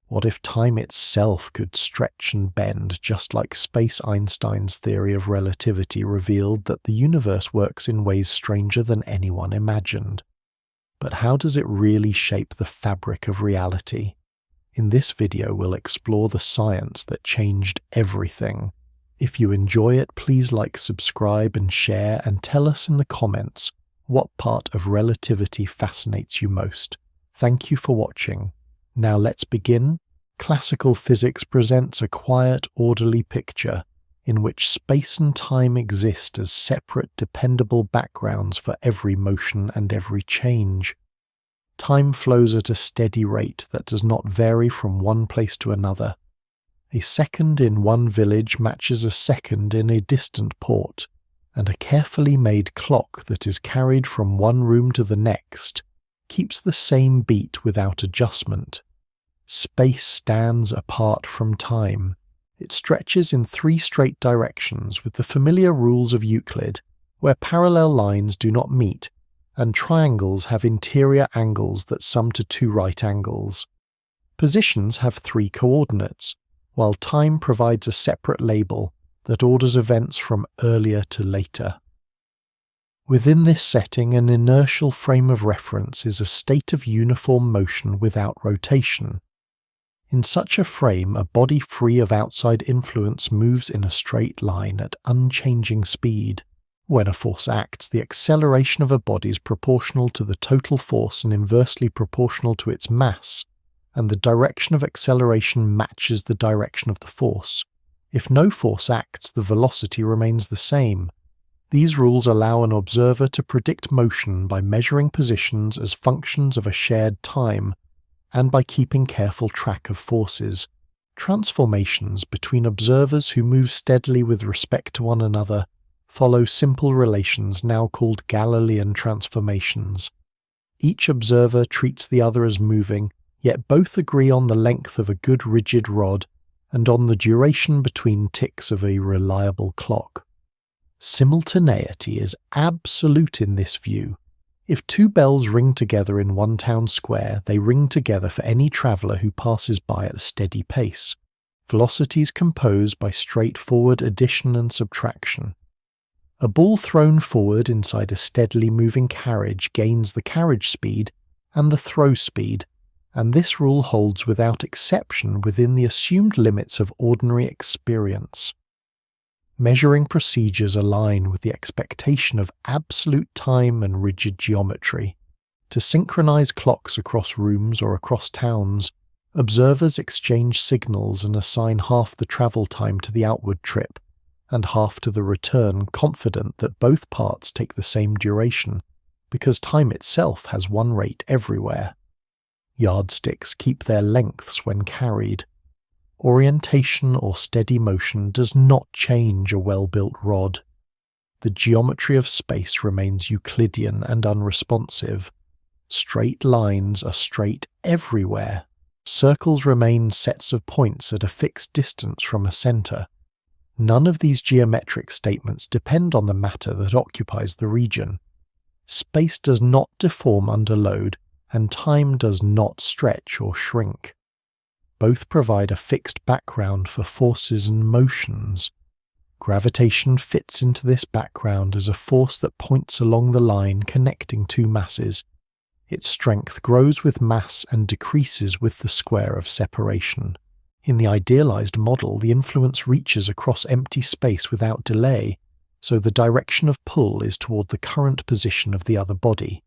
What if time itself could stretch and bend, just like Einstein's theory of relativity revealed that the universe works in ways stranger than anyone imagined? But how does it really shape the fabric of reality? In this video, we'll explore the science that changed everything. If you enjoy it, please like, subscribe, and share, and tell us in the comments what part of relativity fascinates you most. Thank you for watching. Now let's begin. Classical physics presents a quiet, orderly picture in which space and time exist as separate, dependable backgrounds for every motion and every change. Time flows at a steady rate that does not vary from one place to another. A second in one village matches a second in a distant port, and a carefully made clock that is carried from one room to the next keeps the same beat without adjustment. Space stands apart from time. It stretches in three straight directions with the familiar rules of Euclid, where parallel lines do not meet, and triangles have interior angles that sum to two right angles. Positions have three coordinates, while time provides a separate label that orders events from earlier to later. Within this setting, an inertial frame of reference is a state of uniform motion without rotation. In such a frame, a body free of outside influence moves in a straight line at unchanging speed. When a force acts, the acceleration of a body is proportional to the total force and inversely proportional to its mass, and the direction of acceleration matches the direction of the force. If no force acts, the velocity remains the same. These rules allow an observer to predict motion by measuring positions as functions of a shared time, and by keeping careful track of forces. Transformations between observers who move steadily with respect to one another follow simple relations now called Galilean transformations. Each observer treats the other as moving, yet both agree on the length of a good rigid rod and on the duration between ticks of a reliable clock. Simultaneity is absolute in this view. If two bells ring together in one town square, they ring together for any traveller who passes by at a steady pace. Velocity is composed by straightforward addition and subtraction. A ball thrown forward inside a steadily moving carriage gains the carriage speed and the throw speed, and this rule holds without exception within the assumed limits of ordinary experience. Measuring procedures align with the expectation of absolute time and rigid geometry. To synchronize clocks across rooms or across towns, observers exchange signals and assign half the travel time to the outward trip and half to the return, confident that both parts take the same duration, because time itself has one rate everywhere. Yardsticks keep their lengths when carried. Orientation or steady motion does not change a well-built rod. The geometry of space remains Euclidean and unresponsive. Straight lines are straight everywhere. Circles remain sets of points at a fixed distance from a center. None of these geometric statements depend on the matter that occupies the region. Space does not deform under load, and time does not stretch or shrink. Both provide a fixed background for forces and motions. Gravitation fits into this background as a force that points along the line connecting two masses. Its strength grows with mass and decreases with the square of separation. In the idealized model, the influence reaches across empty space without delay, so the direction of pull is toward the current position of the other body.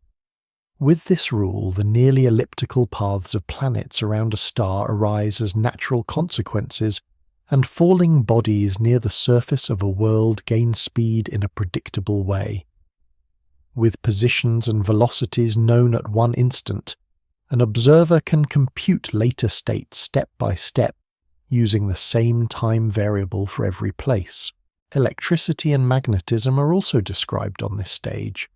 With this rule, the nearly elliptical paths of planets around a star arise as natural consequences, and falling bodies near the surface of a world gain speed in a predictable way. With positions and velocities known at one instant, an observer can compute later states step by step, using the same time variable for every place. Electricity and magnetism are also described on this stage.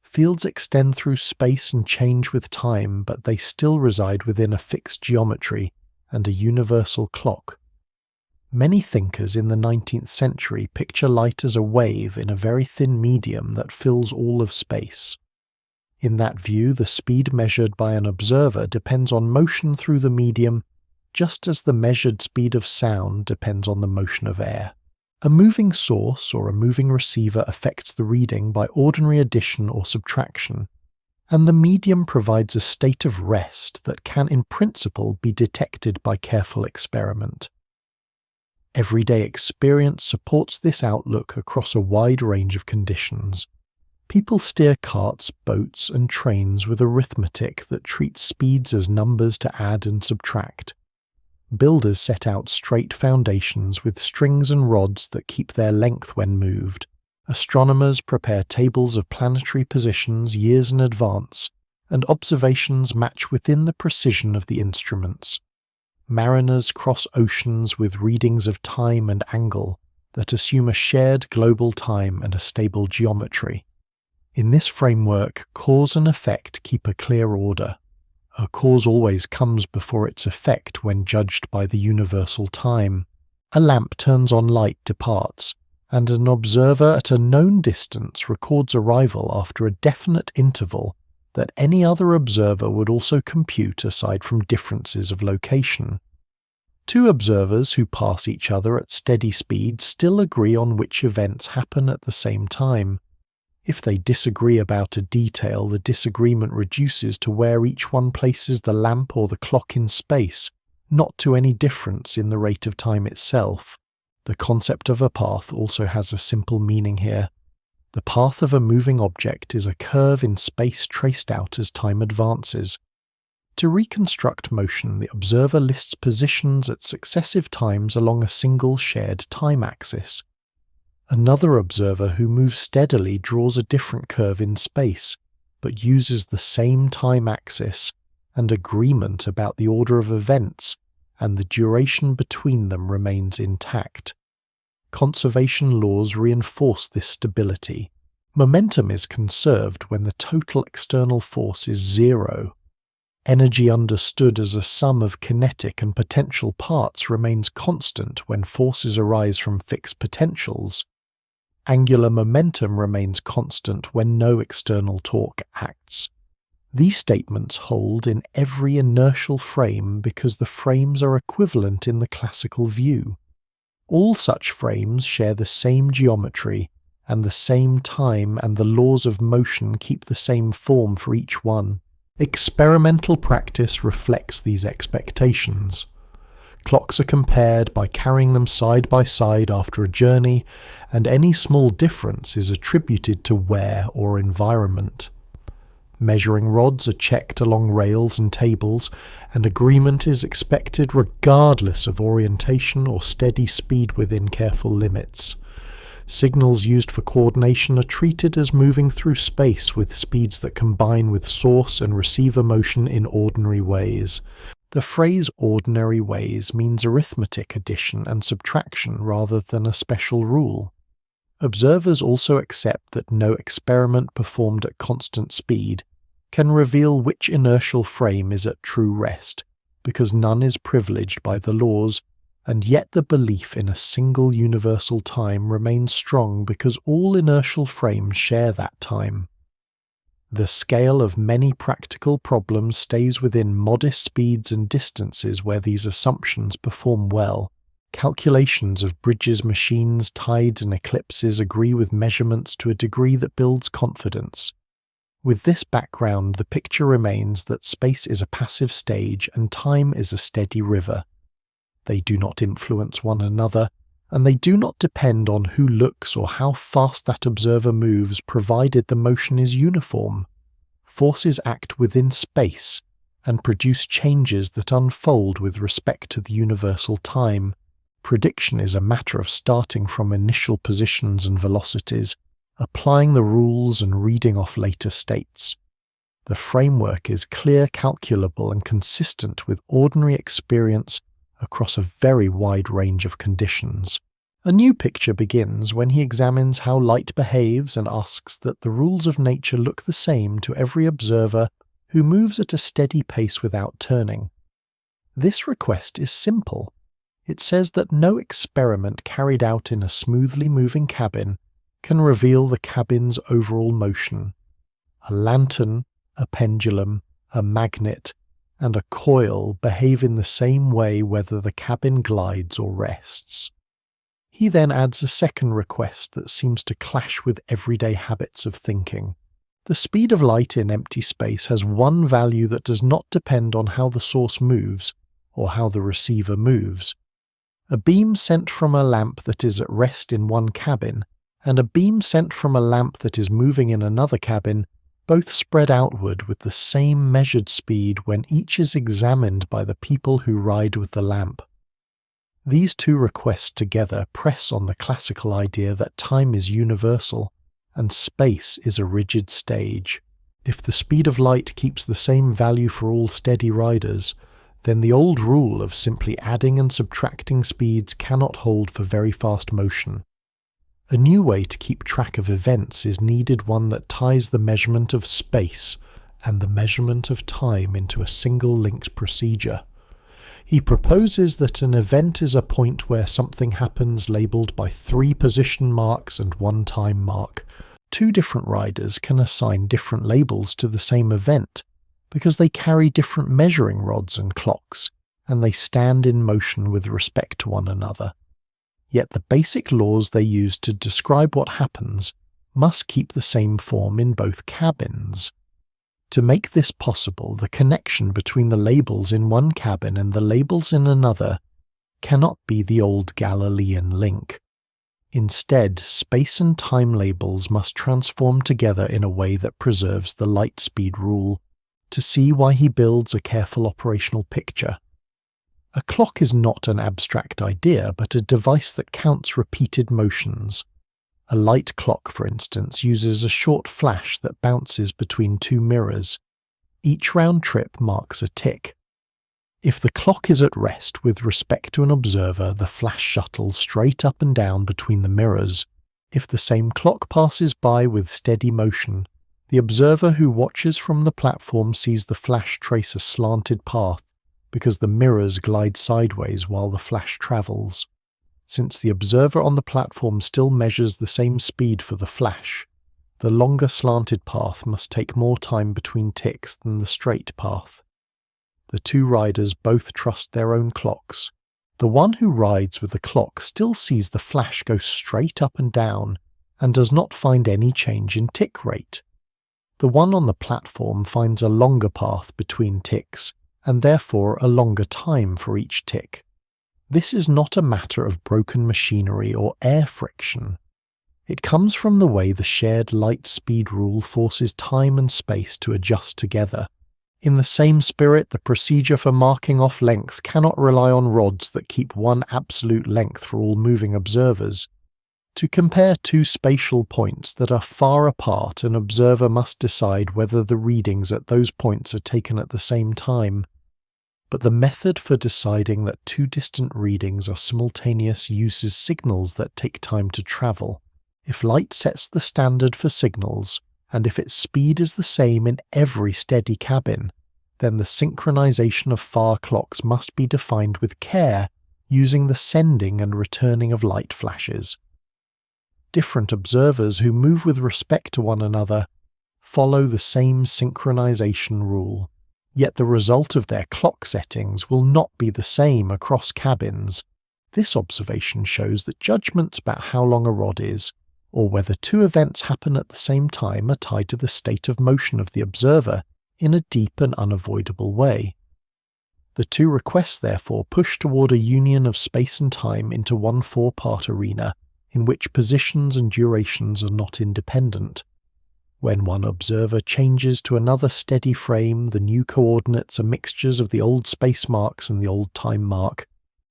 Fields extend through space and change with time, but they still reside within a fixed geometry and a universal clock. Many thinkers in the 19th century picture light as a wave in a very thin medium that fills all of space. In that view, the speed measured by an observer depends on motion through the medium just as the measured speed of sound depends on the motion of air. A moving source or a moving receiver affects the reading by ordinary addition or subtraction, and the medium provides a state of rest that can in principle be detected by careful experiment. Everyday experience supports this outlook across a wide range of conditions. People steer carts, boats, and trains with arithmetic that treats speeds as numbers to add and subtract. Builders set out straight foundations with strings and rods that keep their length when moved. Astronomers prepare tables of planetary positions years in advance, and observations match within the precision of the instruments. Mariners cross oceans with readings of time and angle that assume a shared global time and a stable geometry. In this framework, cause and effect keep a clear order. A cause always comes before its effect when judged by the universal time. A lamp turns on, light departs, and an observer at a known distance records arrival after a definite interval that any other observer would also compute aside from differences of location. Two observers who pass each other at steady speed still agree on which events happen at the same time. If they disagree about a detail, the disagreement reduces to where each one places the lamp or the clock in space, not to any difference in the rate of time itself. The concept of a path also has a simple meaning here. The path of a moving object is a curve in space traced out as time advances. To reconstruct motion, the observer lists positions at successive times along a single shared time axis. Another observer who moves steadily draws a different curve in space, but uses the same time axis, and agreement about the order of events and the duration between them remains intact. Conservation laws reinforce this stability. Momentum is conserved when the total external force is zero. Energy understood as a sum of kinetic and potential parts remains constant when forces arise from fixed potentials. Angular momentum remains constant when no external torque acts. These statements hold in every inertial frame because the frames are equivalent in the classical view. All such frames share the same geometry and the same time, and the laws of motion keep the same form for each one. Experimental practice reflects these expectations. Clocks are compared by carrying them side by side after a journey, and any small difference is attributed to wear or environment. Measuring rods are checked along rails and tables, and agreement is expected regardless of orientation or steady speed within careful limits. Signals used for coordination are treated as moving through space with speeds that combine with source and receiver motion in ordinary ways. The phrase ordinary ways means arithmetic addition and subtraction rather than a special rule. Observers also accept that no experiment performed at constant speed can reveal which inertial frame is at true rest, because none is privileged by the laws, and yet the belief in a single universal time remains strong because all inertial frames share that time. The scale of many practical problems stays within modest speeds and distances where these assumptions perform well. Calculations of bridges, machines, tides, and eclipses agree with measurements to a degree that builds confidence. With this background, the picture remains that space is a passive stage and time is a steady river. They do not influence one another, and they do not depend on who looks or how fast that observer moves, provided the motion is uniform. Forces act within space and produce changes that unfold with respect to the universal time. Prediction is a matter of starting from initial positions and velocities, applying the rules and reading off later states. The framework is clear, calculable, and consistent with ordinary experience across a very wide range of conditions. A new picture begins when he examines how light behaves and asks that the rules of nature look the same to every observer who moves at a steady pace without turning. This request is simple. It says that no experiment carried out in a smoothly moving cabin can reveal the cabin's overall motion. A lantern, a pendulum, a magnet, and a coil behave in the same way whether the cabin glides or rests. He then adds a second request that seems to clash with everyday habits of thinking. The speed of light in empty space has one value that does not depend on how the source moves or how the receiver moves. A beam sent from a lamp that is at rest in one cabin and a beam sent from a lamp that is moving in another cabin both spread outward with the same measured speed when each is examined by the people who ride with the lamp. These two requests together press on the classical idea that time is universal and space is a rigid stage. If the speed of light keeps the same value for all steady riders, then the old rule of simply adding and subtracting speeds cannot hold for very fast motion. A new way to keep track of events is needed, one that ties the measurement of space and the measurement of time into a single linked procedure. He proposes that an event is a point where something happens labelled by 3 position marks and 1 time mark. 2 different riders can assign different labels to the same event because they carry different measuring rods and clocks, and they stand in motion with respect to one another. Yet the basic laws they use to describe what happens must keep the same form in both cabins. To make this possible, the connection between the labels in one cabin and the labels in another cannot be the old Galilean link. Instead, space and time labels must transform together in a way that preserves the light-speed rule. To see why he builds a careful operational picture. A clock is not an abstract idea, but a device that counts repeated motions. A light clock, for instance, uses a short flash that bounces between 2 mirrors. Each round trip marks a tick. If the clock is at rest with respect to an observer, the flash shuttles straight up and down between the mirrors. If the same clock passes by with steady motion, the observer who watches from the platform sees the flash trace a slanted path because the mirrors glide sideways while the flash travels. Since the observer on the platform still measures the same speed for the flash, the longer slanted path must take more time between ticks than the straight path. The 2 riders both trust their own clocks. The one who rides with the clock still sees the flash go straight up and down and does not find any change in tick rate. The one on the platform finds a longer path between ticks and therefore a longer time for each tick. This is not a matter of broken machinery or air friction. It comes from the way the shared light-speed rule forces time and space to adjust together. In the same spirit, the procedure for marking off lengths cannot rely on rods that keep one absolute length for all moving observers. To compare 2 spatial points that are far apart, an observer must decide whether the readings at those points are taken at the same time. But the method for deciding that 2 distant readings are simultaneous uses signals that take time to travel. If light sets the standard for signals, and if its speed is the same in every steady cabin, then the synchronization of far clocks must be defined with care using the sending and returning of light flashes. Different observers who move with respect to one another follow the same synchronization rule, yet the result of their clock settings will not be the same across cabins. This observation shows that judgments about how long a rod is, or whether 2 events happen at the same time, are tied to the state of motion of the observer in a deep and unavoidable way. The 2 requests therefore push toward a union of space and time into one 4-part arena, in which positions and durations are not independent. When one observer changes to another steady frame, the new coordinates are mixtures of the old space marks and the old time mark.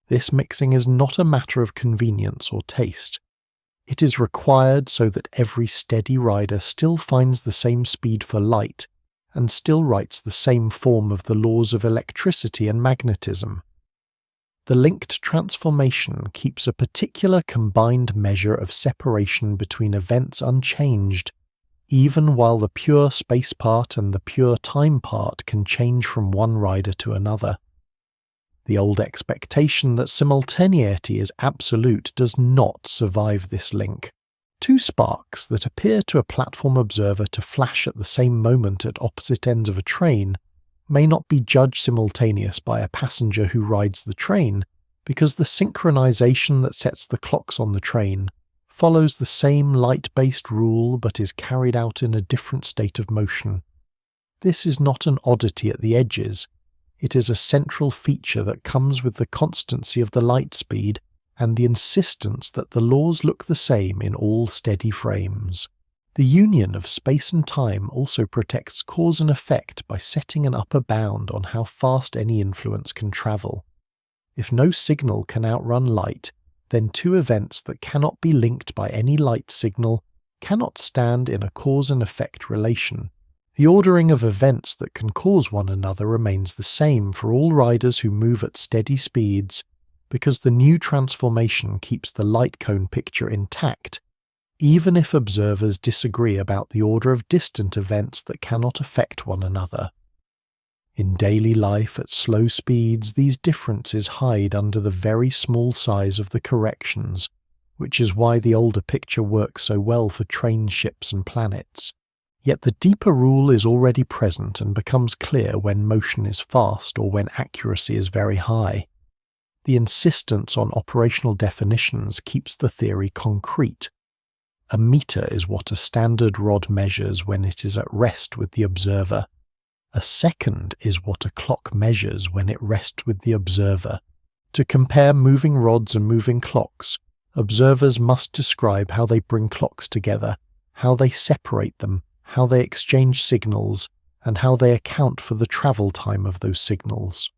This mixing is not a matter of convenience or taste. It is required so that every steady rider still finds the same speed for light and still writes the same form of the laws of electricity and magnetism. The linked transformation keeps a particular combined measure of separation between events unchanged, even while the pure space part and the pure time part can change from one rider to another. The old expectation that simultaneity is absolute does not survive this link. 2 sparks that appear to a platform observer to flash at the same moment at opposite ends of a train may not be judged simultaneous by a passenger who rides the train, because the synchronization that sets the clocks on the train follows the same light-based rule but is carried out in a different state of motion. This is not an oddity at the edges. It is a central feature that comes with the constancy of the light speed and the insistence that the laws look the same in all steady frames. The union of space and time also protects cause and effect by setting an upper bound on how fast any influence can travel. If no signal can outrun light, then two events that cannot be linked by any light signal cannot stand in a cause and effect relation. The ordering of events that can cause one another remains the same for all riders who move at steady speeds, because the new transformation keeps the light cone picture intact, even if observers disagree about the order of distant events that cannot affect one another. In daily life at slow speeds, these differences hide under the very small size of the corrections, which is why the older picture works so well for train ships and planets. Yet the deeper rule is already present and becomes clear when motion is fast or when accuracy is very high. The insistence on operational definitions keeps the theory concrete. A meter is what a standard rod measures when it is at rest with the observer. A second is what a clock measures when it rests with the observer. To compare moving rods and moving clocks, observers must describe how they bring clocks together, how they separate them, how they exchange signals, and how they account for the travel time of those signals.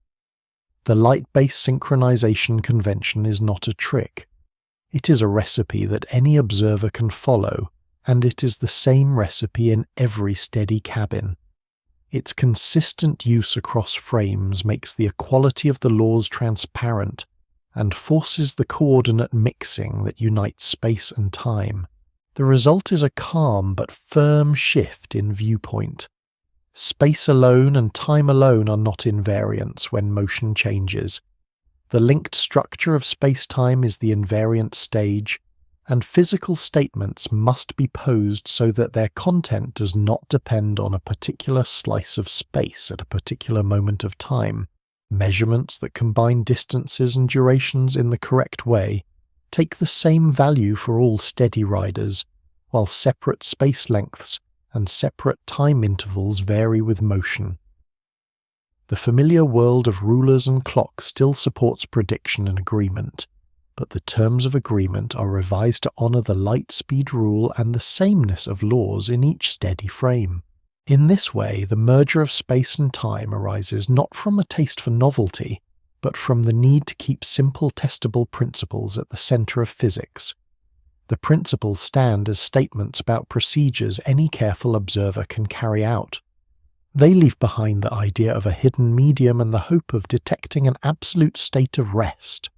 The light-based synchronization convention is not a trick. It is a recipe that any observer can follow, and it is the same recipe in every steady cabin. Its consistent use across frames makes the equality of the laws transparent and forces the coordinate mixing that unites space and time. The result is a calm but firm shift in viewpoint. Space alone and time alone are not invariants when motion changes. The linked structure of space-time is the invariant stage, and physical statements must be posed so that their content does not depend on a particular slice of space at a particular moment of time. Measurements that combine distances and durations in the correct way take the same value for all steady riders, while separate space lengths and separate time intervals vary with motion. The familiar world of rulers and clocks still supports prediction and agreement, but the terms of agreement are revised to honor the light speed rule and the sameness of laws in each steady frame. In this way, the merger of space and time arises not from a taste for novelty, but from the need to keep simple testable principles at the center of physics. The principles stand as statements about procedures any careful observer can carry out. They leave behind the idea of a hidden medium and the hope of detecting an absolute state of rest.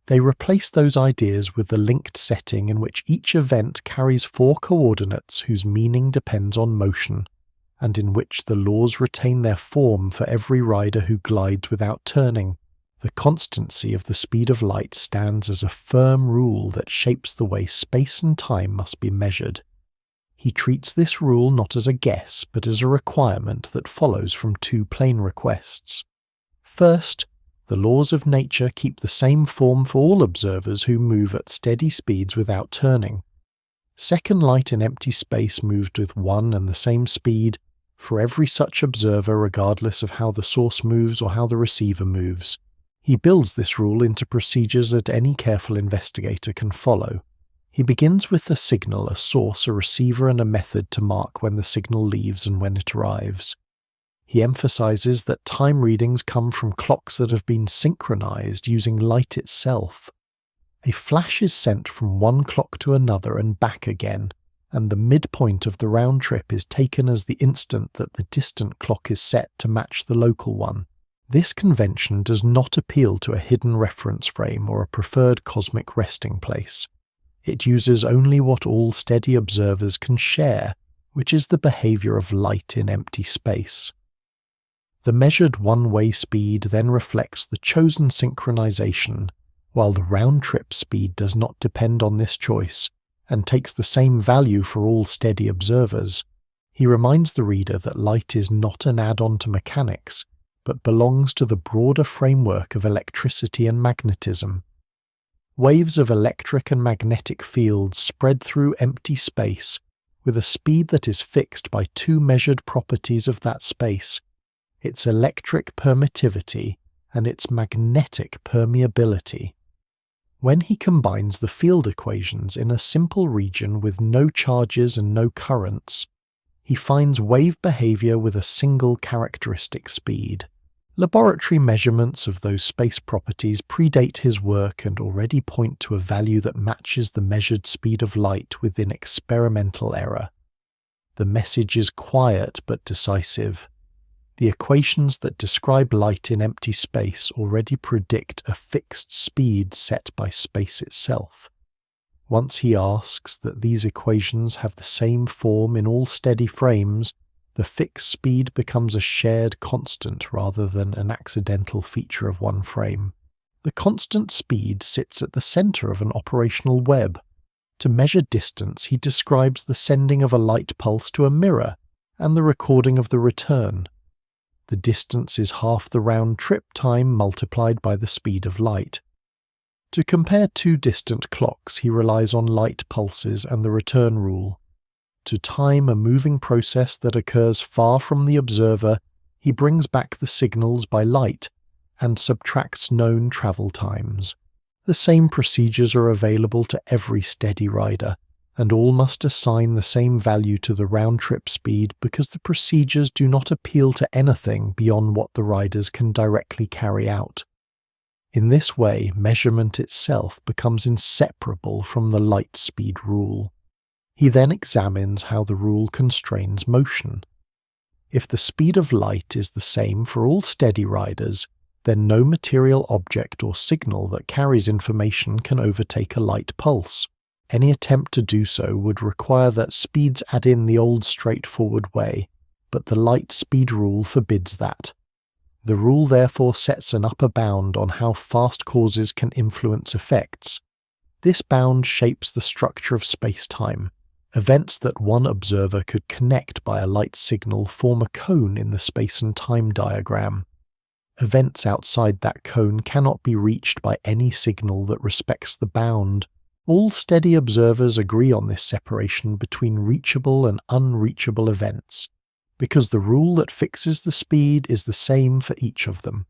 They replace those ideas with the linked setting in which each event carries four coordinates whose meaning depends on motion, and in which the laws retain their form for every rider who glides without turning. The constancy of the speed of light stands as a firm rule that shapes the way space and time must be measured. He treats this rule not as a guess, but as a requirement that follows from two plain requests. First, the laws of nature keep the same form for all observers who move at steady speeds without turning. Second, light in empty space moved with one and the same speed for every such observer regardless of how the source moves or how the receiver moves. He builds this rule into procedures that any careful investigator can follow. He begins with a signal, a source, a receiver, and a method to mark when the signal leaves and when it arrives. He emphasizes that time readings come from clocks that have been synchronized using light itself. A flash is sent from one clock to another and back again, and the midpoint of the round trip is taken as the instant that the distant clock is set to match the local one. This convention does not appeal to a hidden reference frame or a preferred cosmic resting place. It uses only what all steady observers can share, which is the behavior of light in empty space. The measured one-way speed then reflects the chosen synchronization, while the round-trip speed does not depend on this choice and takes the same value for all steady observers. He reminds the reader that light is not an add-on to mechanics, but belongs to the broader framework of electricity and magnetism. Waves of electric and magnetic fields spread through empty space with a speed that is fixed by two measured properties of that space, its electric permittivity and its magnetic permeability. When he combines the field equations in a simple region with no charges and no currents, he finds wave behavior with a single characteristic speed. Laboratory measurements of those space properties predate his work and already point to a value that matches the measured speed of light within experimental error. The message is quiet but decisive. The equations that describe light in empty space already predict a fixed speed set by space itself. Once he asks that these equations have the same form in all steady frames, the fixed speed becomes a shared constant rather than an accidental feature of one frame. The constant speed sits at the center of an operational web. To measure distance, he describes the sending of a light pulse to a mirror and the recording of the return. The distance is half the round-trip time multiplied by the speed of light. To compare two distant clocks, he relies on light pulses and the return rule. To time a moving process that occurs far from the observer, he brings back the signals by light and subtracts known travel times. The same procedures are available to every steady rider, and all must assign the same value to the round-trip speed because the procedures do not appeal to anything beyond what the riders can directly carry out. In this way, measurement itself becomes inseparable from the light speed rule. He then examines how the rule constrains motion. If the speed of light is the same for all steady riders, then no material object or signal that carries information can overtake a light pulse. Any attempt to do so would require that speeds add in the old straightforward way, but the light speed rule forbids that. The rule therefore sets an upper bound on how fast causes can influence effects. This bound shapes the structure of space-time. Events that one observer could connect by a light signal form a cone in the space and time diagram. Events outside that cone cannot be reached by any signal that respects the bound. All steady observers agree on this separation between reachable and unreachable events, because the rule that fixes the speed is the same for each of them.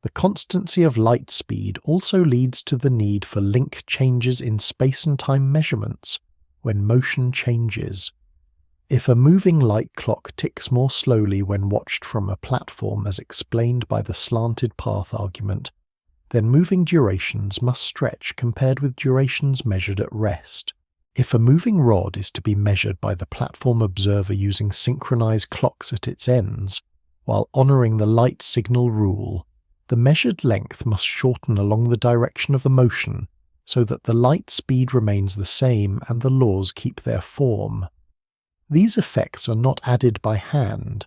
The constancy of light speed also leads to the need for link changes in space and time measurements when motion changes. If a moving light clock ticks more slowly when watched from a platform as explained by the slanted path argument, then moving durations must stretch compared with durations measured at rest. If a moving rod is to be measured by the platform observer using synchronized clocks at its ends, while honoring the light signal rule, the measured length must shorten along the direction of the motion so that the light speed remains the same and the laws keep their form. These effects are not added by hand.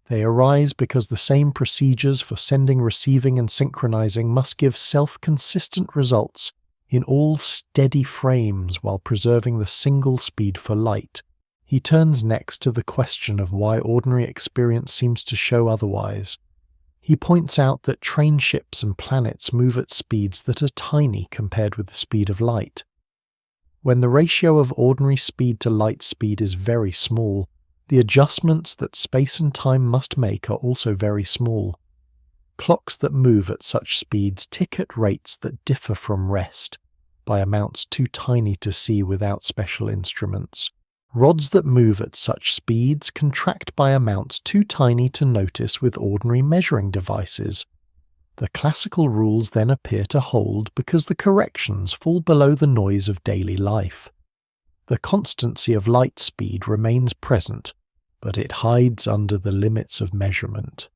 They arise because the same procedures for sending, receiving, and synchronizing must give self-consistent results in all steady frames while preserving the single speed for light. He turns next to the question of why ordinary experience seems to show otherwise. He points out that train ships and planets move at speeds that are tiny compared with the speed of light. When the ratio of ordinary speed to light speed is very small, the adjustments that space and time must make are also very small. Clocks that move at such speeds tick at rates that differ from rest, by amounts too tiny to see without special instruments. Rods that move at such speeds contract by amounts too tiny to notice with ordinary measuring devices. The classical rules then appear to hold because the corrections fall below the noise of daily life. The constancy of light speed remains present, but it hides under the limits of measurement.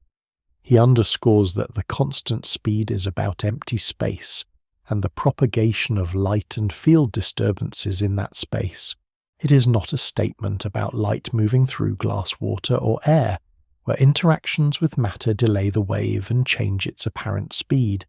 He underscores that the constant speed is about empty space and the propagation of light and field disturbances in that space. It is not a statement about light moving through glass, water, or air, where interactions with matter delay the wave and change its apparent speed.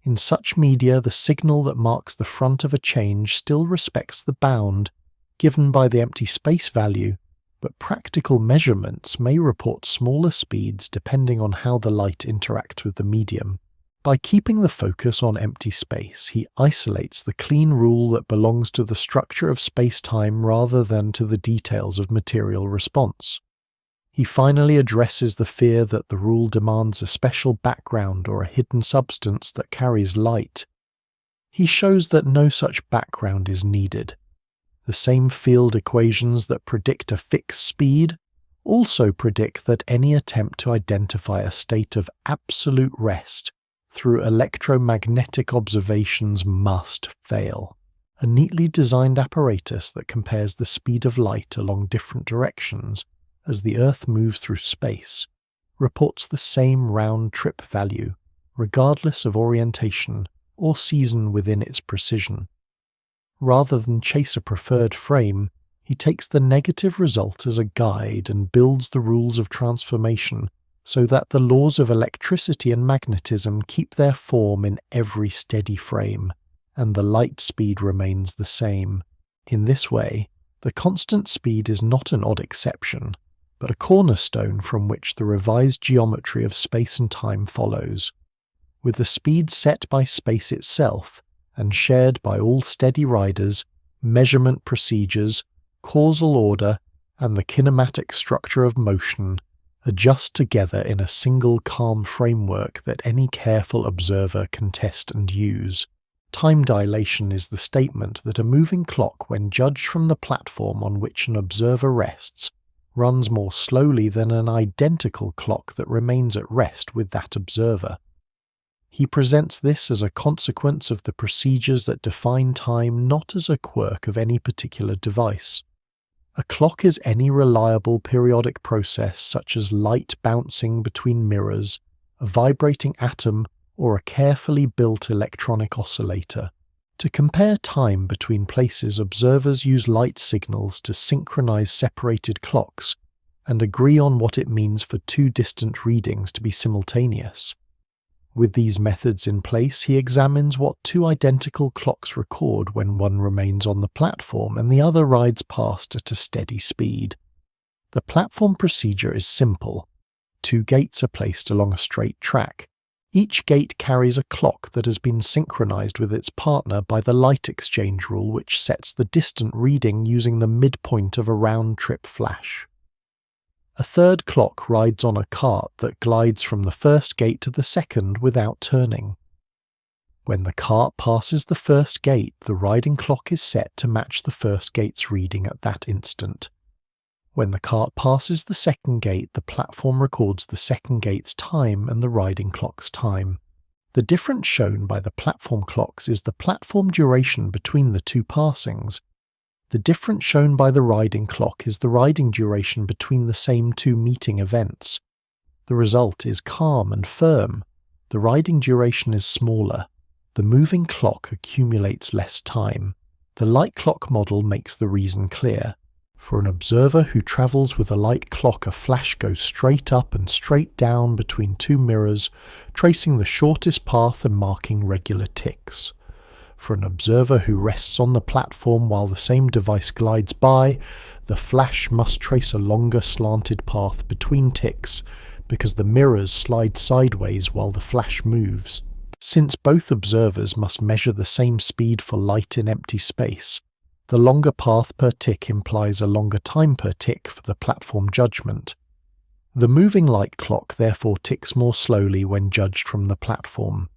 In such media, the signal that marks the front of a change still respects the bound, given by the empty space value, but practical measurements may report smaller speeds depending on how the light interacts with the medium. By keeping the focus on empty space, he isolates the clean rule that belongs to the structure of space-time rather than to the details of material response. He finally addresses the fear that the rule demands a special background or a hidden substance that carries light. He shows that no such background is needed. The same field equations that predict a fixed speed also predict that any attempt to identify a state of absolute rest through electromagnetic observations must fail. A neatly designed apparatus that compares the speed of light along different directions as the Earth moves through space reports the same round trip value, regardless of orientation or season within its precision. Rather than chase a preferred frame, he takes the negative result as a guide and builds the rules of transformation so that the laws of electricity and magnetism keep their form in every steady frame, and the light speed remains the same. In this way, the constant speed is not an odd exception, but a cornerstone from which the revised geometry of space and time follows. With the speed set by space itself, and shared by all steady riders, measurement procedures, causal order, and the kinematic structure of motion adjust together in a single calm framework that any careful observer can test and use. Time dilation is the statement that a moving clock, when judged from the platform on which an observer rests, runs more slowly than an identical clock that remains at rest with that observer. He presents this as a consequence of the procedures that define time, not as a quirk of any particular device. A clock is any reliable periodic process such as light bouncing between mirrors, a vibrating atom, or a carefully built electronic oscillator. To compare time between places, observers use light signals to synchronize separated clocks and agree on what it means for two distant readings to be simultaneous. With these methods in place, he examines what two identical clocks record when one remains on the platform and the other rides past at a steady speed. The platform procedure is simple. Two gates are placed along a straight track. Each gate carries a clock that has been synchronized with its partner by the light exchange rule, which sets the distant reading using the midpoint of a round-trip flash. A third clock rides on a cart that glides from the first gate to the second without turning. When the cart passes the first gate, the riding clock is set to match the first gate's reading at that instant. When the cart passes the second gate, the platform records the second gate's time and the riding clock's time. The difference shown by the platform clocks is the platform duration between the two passings. The difference shown by the riding clock is the riding duration between the same two meeting events. The result is calm and firm. The riding duration is smaller. The moving clock accumulates less time. The light clock model makes the reason clear. For an observer who travels with a light clock, a flash goes straight up and straight down between two mirrors, tracing the shortest path and marking regular ticks. For an observer who rests on the platform while the same device glides by, the flash must trace a longer slanted path between ticks because the mirrors slide sideways while the flash moves. Since both observers must measure the same speed for light in empty space, the longer path per tick implies a longer time per tick for the platform judgment. The moving light clock therefore ticks more slowly when judged from the platform.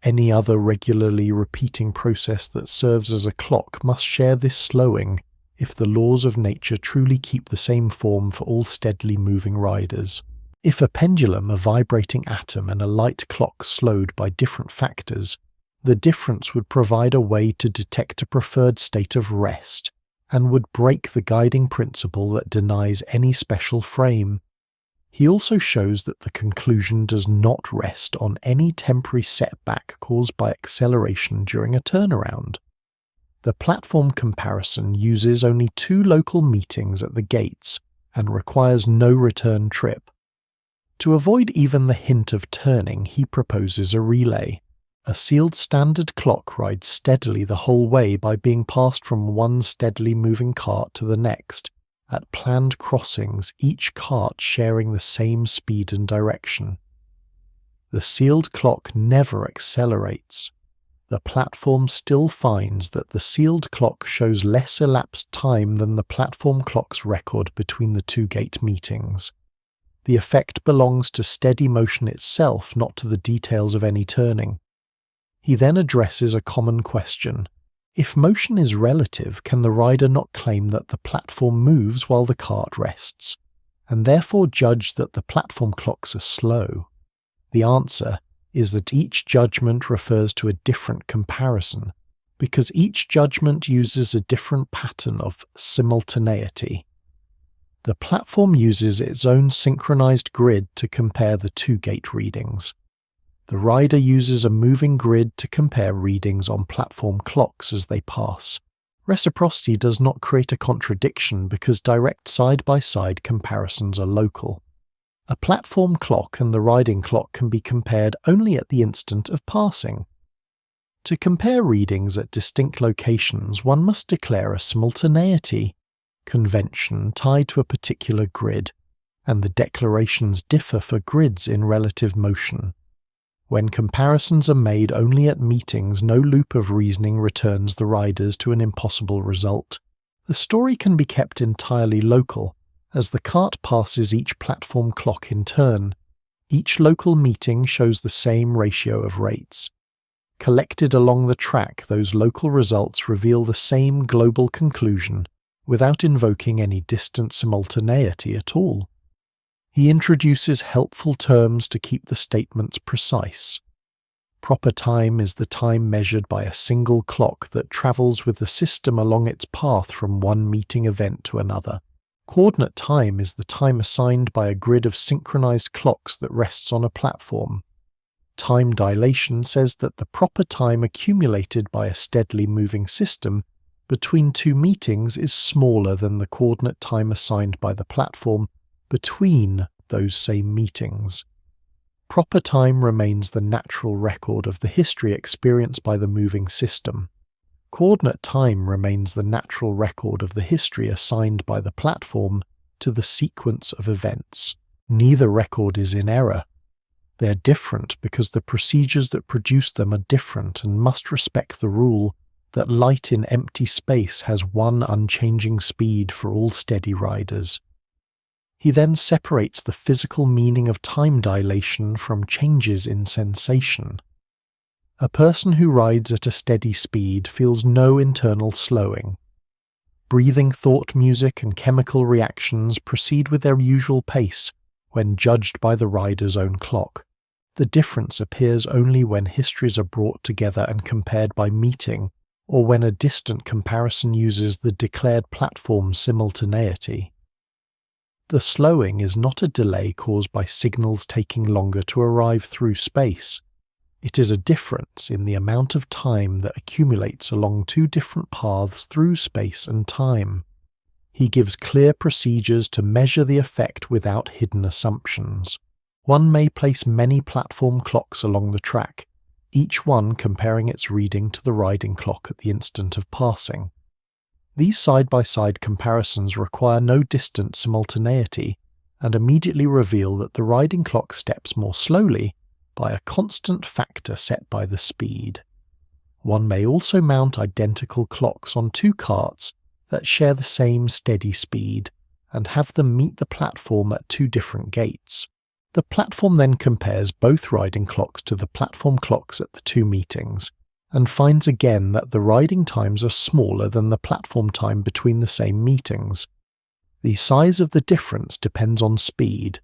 Any other regularly repeating process that serves as a clock must share this slowing if the laws of nature truly keep the same form for all steadily moving riders. If a pendulum, a vibrating atom, and a light clock slowed by different factors, the difference would provide a way to detect a preferred state of rest and would break the guiding principle that denies any special frame. He also shows that the conclusion does not rest on any temporary setback caused by acceleration during a turnaround. The platform comparison uses only two local meetings at the gates and requires no return trip. To avoid even the hint of turning, he proposes a relay. A sealed standard clock rides steadily the whole way by being passed from one steadily moving cart to the next, at planned crossings, each cart sharing the same speed and direction. The sealed clock never accelerates. The platform still finds that the sealed clock shows less elapsed time than the platform clock's record between the two gate meetings. The effect belongs to steady motion itself, not to the details of any turning. He then addresses a common question. If motion is relative, can the rider not claim that the platform moves while the cart rests, and therefore judge that the platform clocks are slow? The answer is that each judgment refers to a different comparison, because each judgment uses a different pattern of simultaneity. The platform uses its own synchronized grid to compare the two gate readings. The rider uses a moving grid to compare readings on platform clocks as they pass. Reciprocity does not create a contradiction because direct side-by-side comparisons are local. A platform clock and the riding clock can be compared only at the instant of passing. To compare readings at distinct locations, one must declare a simultaneity convention tied to a particular grid, and the declarations differ for grids in relative motion. When comparisons are made only at meetings, no loop of reasoning returns the riders to an impossible result. The story can be kept entirely local, as the cart passes each platform clock in turn. Each local meeting shows the same ratio of rates. Collected along the track, those local results reveal the same global conclusion without invoking any distant simultaneity at all. He introduces helpful terms to keep the statements precise. Proper time is the time measured by a single clock that travels with the system along its path from one meeting event to another. Coordinate time is the time assigned by a grid of synchronized clocks that rests on a platform. Time dilation says that the proper time accumulated by a steadily moving system between two meetings is smaller than the coordinate time assigned by the platform between those same meetings. Proper time remains the natural record of the history experienced by the moving system. Coordinate time remains the natural record of the history assigned by the platform to the sequence of events. Neither record is in error. They are different because the procedures that produce them are different and must respect the rule that light in empty space has one unchanging speed for all steady riders. He then separates the physical meaning of time dilation from changes in sensation. A person who rides at a steady speed feels no internal slowing. Breathing thought music and chemical reactions proceed with their usual pace when judged by the rider's own clock. The difference appears only when histories are brought together and compared by meeting, or when a distant comparison uses the declared platform simultaneity. The slowing is not a delay caused by signals taking longer to arrive through space. It is a difference in the amount of time that accumulates along two different paths through space and time. He gives clear procedures to measure the effect without hidden assumptions. One may place many platform clocks along the track, each one comparing its reading to the riding clock at the instant of passing. These side-by-side comparisons require no distant simultaneity and immediately reveal that the riding clock steps more slowly by a constant factor set by the speed. One may also mount identical clocks on two carts that share the same steady speed and have them meet the platform at two different gates. The platform then compares both riding clocks to the platform clocks at the two meetings and finds again that the riding times are smaller than the platform time between the same meetings. The size of the difference depends on speed.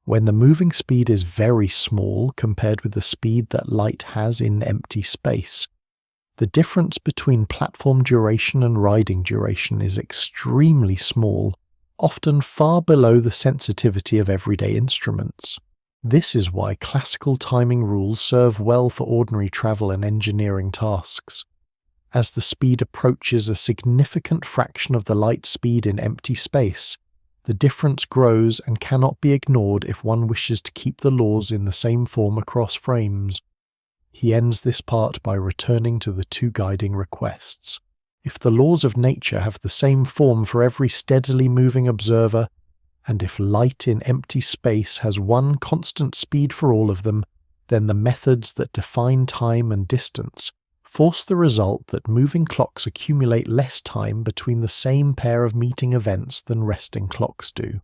When the moving speed is very small compared with the speed that light has in empty space, the difference between platform duration and riding duration is extremely small, often far below the sensitivity of everyday instruments. This is why classical timing rules serve well for ordinary travel and engineering tasks. As the speed approaches a significant fraction of the light speed in empty space, the difference grows and cannot be ignored if one wishes to keep the laws in the same form across frames. He ends this part by returning to the two guiding requests. If the laws of nature have the same form for every steadily moving observer, and if light in empty space has one constant speed for all of them, then the methods that define time and distance force the result that moving clocks accumulate less time between the same pair of meeting events than resting clocks do.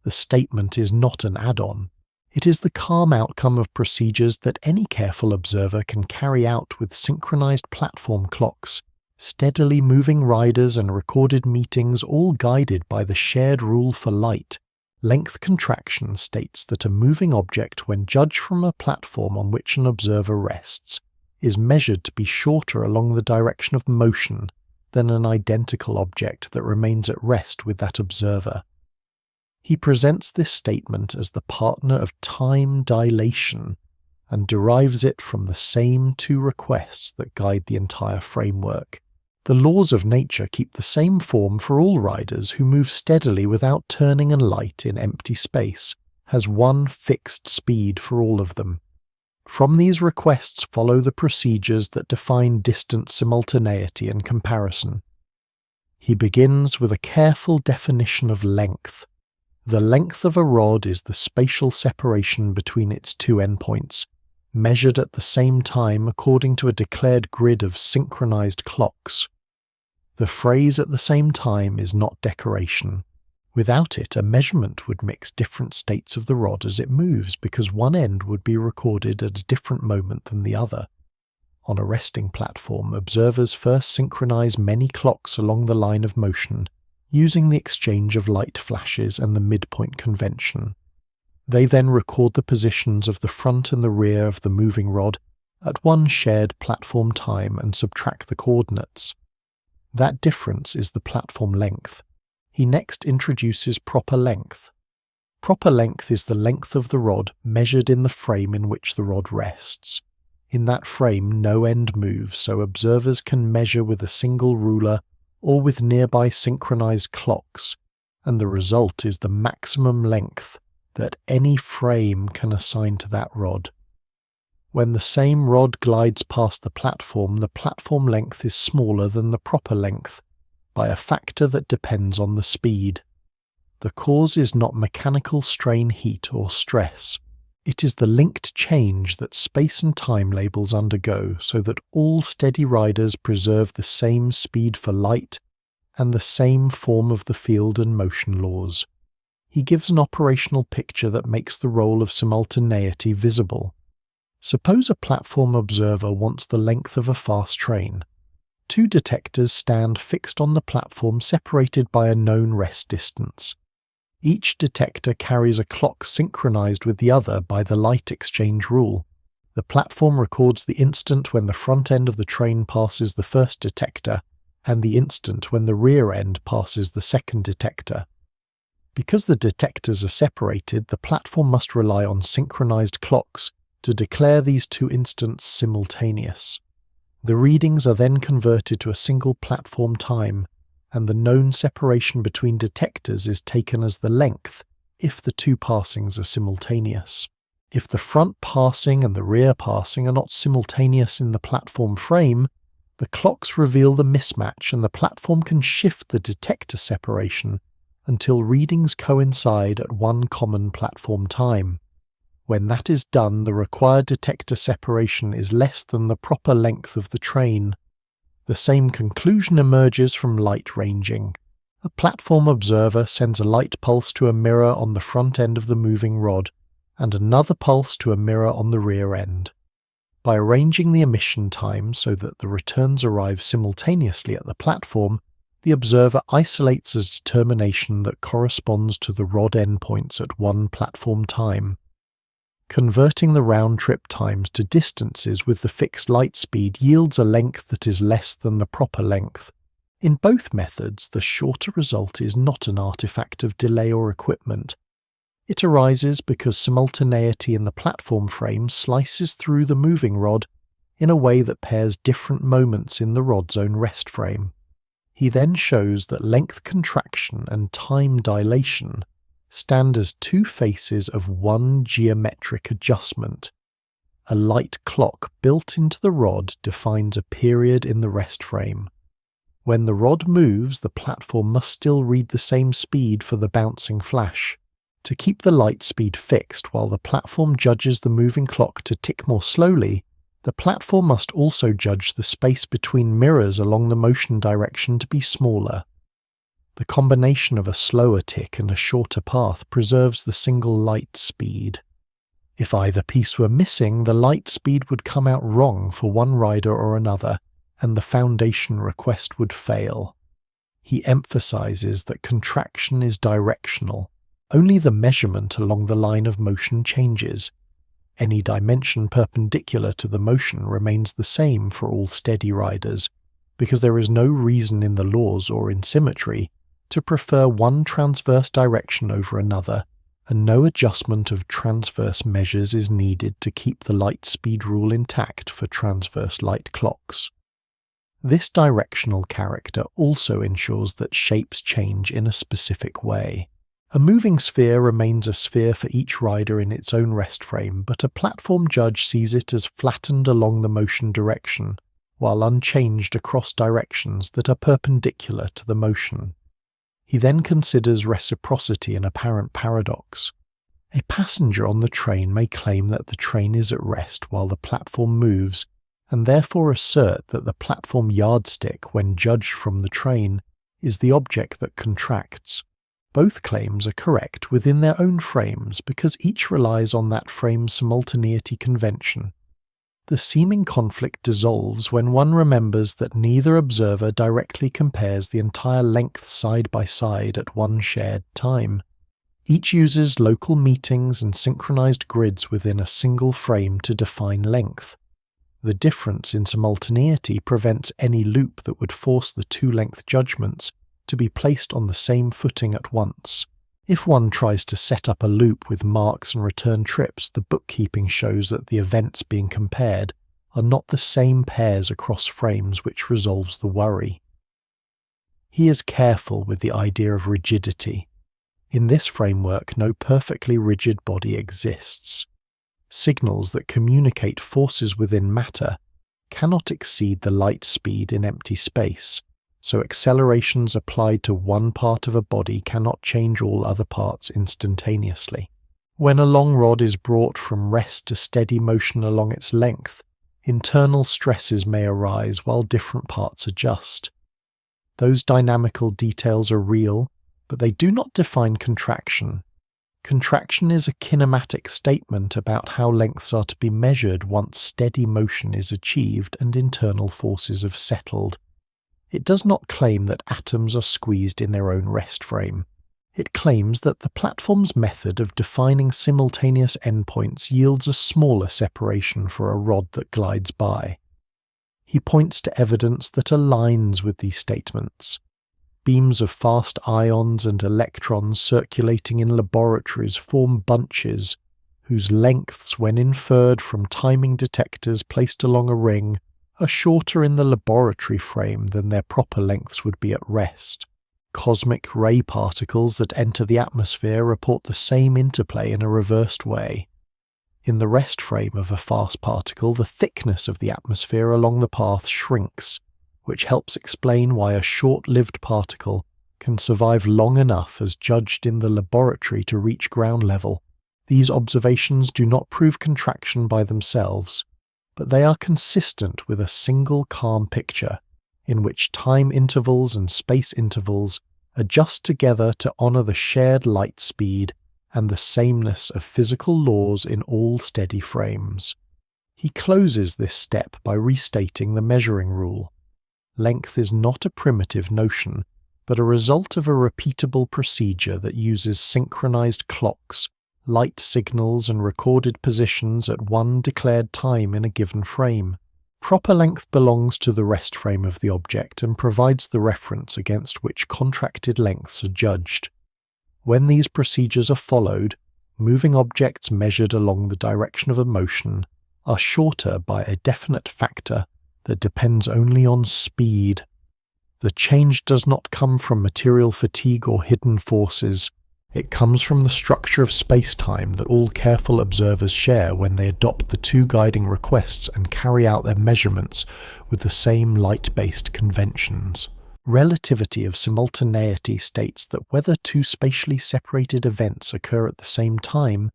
The statement is not an add-on. It is the calm outcome of procedures that any careful observer can carry out with synchronized platform clocks, steadily moving riders and recorded meetings, all guided by the shared rule for light. Length contraction states that a moving object, when judged from a platform on which an observer rests, is measured to be shorter along the direction of motion than an identical object that remains at rest with that observer. He presents this statement as the partner of time dilation and derives it from the same two requests that guide the entire framework. The laws of nature keep the same form for all riders who move steadily without turning, and light in empty space has one fixed speed for all of them. From these requests follow the procedures that define distance simultaneity and comparison. He begins with a careful definition of length. The length of a rod is the spatial separation between its two endpoints, measured at the same time according to a declared grid of synchronized clocks. The phrase "at the same time" is not decoration. Without it, a measurement would mix different states of the rod as it moves, because one end would be recorded at a different moment than the other. On a resting platform, observers first synchronize many clocks along the line of motion, using the exchange of light flashes and the midpoint convention. They then record the positions of the front and the rear of the moving rod at one shared platform time and subtract the coordinates. That difference is the platform length. He next introduces proper length. Proper length is the length of the rod measured in the frame in which the rod rests. In that frame no end moves, so observers can measure with a single ruler or with nearby synchronized clocks, and the result is the maximum length that any frame can assign to that rod. When the same rod glides past the platform length is smaller than the proper length, by a factor that depends on the speed. The cause is not mechanical strain, heat, or stress. It is the linked change that space and time labels undergo, so that all steady riders preserve the same speed for light and the same form of the field and motion laws. He gives an operational picture that makes the role of simultaneity visible. Suppose a platform observer wants the length of a fast train. Two detectors stand fixed on the platform, separated by a known rest distance. Each detector carries a clock synchronized with the other by the light exchange rule. The platform records the instant when the front end of the train passes the first detector, and the instant when the rear end passes the second detector. Because the detectors are separated, the platform must rely on synchronized clocks to declare these two instants simultaneous. The readings are then converted to a single platform time, and the known separation between detectors is taken as the length if the two passings are simultaneous. If the front passing and the rear passing are not simultaneous in the platform frame, the clocks reveal the mismatch and the platform can shift the detector separation until readings coincide at one common platform time. When that is done, the required detector separation is less than the proper length of the train. The same conclusion emerges from light ranging. A platform observer sends a light pulse to a mirror on the front end of the moving rod, and another pulse to a mirror on the rear end. By arranging the emission time so that the returns arrive simultaneously at the platform, the observer isolates a determination that corresponds to the rod endpoints at one platform time. Converting the round-trip times to distances with the fixed light speed yields a length that is less than the proper length. In both methods, the shorter result is not an artifact of delay or equipment. It arises because simultaneity in the platform frame slices through the moving rod in a way that pairs different moments in the rod's own rest frame. He then shows that length contraction and time dilation stand as two faces of one geometric adjustment. A light clock built into the rod defines a period in the rest frame. When the rod moves, the platform must still read the same speed for the bouncing flash. To keep the light speed fixed while the platform judges the moving clock to tick more slowly, the platform must also judge the space between mirrors along the motion direction to be smaller. The combination of a slower tick and a shorter path preserves the single light speed. If either piece were missing, the light speed would come out wrong for one rider or another, and the foundation request would fail. He emphasizes that contraction is directional. Only the measurement along the line of motion changes. Any dimension perpendicular to the motion remains the same for all steady riders, because there is no reason in the laws or in symmetry to prefer one transverse direction over another, and no adjustment of transverse measures is needed to keep the light speed rule intact for transverse light clocks. This directional character also ensures that shapes change in a specific way. A moving sphere remains a sphere for each rider in its own rest frame, but a platform judge sees it as flattened along the motion direction, while unchanged across directions that are perpendicular to the motion. He then considers reciprocity an apparent paradox. A passenger on the train may claim that the train is at rest while the platform moves, and therefore assert that the platform yardstick, when judged from the train, is the object that contracts. Both claims are correct within their own frames because each relies on that frame's simultaneity convention. The seeming conflict dissolves when one remembers that neither observer directly compares the entire length side by side at one shared time. Each uses local meetings and synchronized grids within a single frame to define length. The difference in simultaneity prevents any loop that would force the two length judgments to be placed on the same footing at once. If one tries to set up a loop with marks and return trips, the bookkeeping shows that the events being compared are not the same pairs across frames, which resolves the worry. He is careful with the idea of rigidity. In this framework, no perfectly rigid body exists. Signals that communicate forces within matter cannot exceed the light speed in empty space, so accelerations applied to one part of a body cannot change all other parts instantaneously. When a long rod is brought from rest to steady motion along its length, internal stresses may arise while different parts adjust. Those dynamical details are real, but they do not define contraction. Contraction is a kinematic statement about how lengths are to be measured once steady motion is achieved and internal forces have settled. It does not claim that atoms are squeezed in their own rest frame. It claims that the platform's method of defining simultaneous endpoints yields a smaller separation for a rod that glides by. He points to evidence that aligns with these statements. Beams of fast ions and electrons circulating in laboratories form bunches whose lengths, when inferred from timing detectors placed along a ring, are shorter in the laboratory frame than their proper lengths would be at rest. Cosmic ray particles that enter the atmosphere report the same interplay in a reversed way. In the rest frame of a fast particle, the thickness of the atmosphere along the path shrinks, which helps explain why a short-lived particle can survive long enough as judged in the laboratory to reach ground level. These observations do not prove contraction by themselves, but they are consistent with a single calm picture in which time intervals and space intervals adjust together to honor the shared light speed and the sameness of physical laws in all steady frames. He closes this step by restating the measuring rule. Length is not a primitive notion, but a result of a repeatable procedure that uses synchronized clocks, light signals and recorded positions at one declared time in a given frame. Proper length belongs to the rest frame of the object and provides the reference against which contracted lengths are judged. When these procedures are followed, moving objects measured along the direction of a motion are shorter by a definite factor that depends only on speed. The change does not come from material fatigue or hidden forces. It comes from the structure of space-time that all careful observers share when they adopt the two guiding requests and carry out their measurements with the same light-based conventions. Relativity of simultaneity states that whether two spatially separated events occur at the same time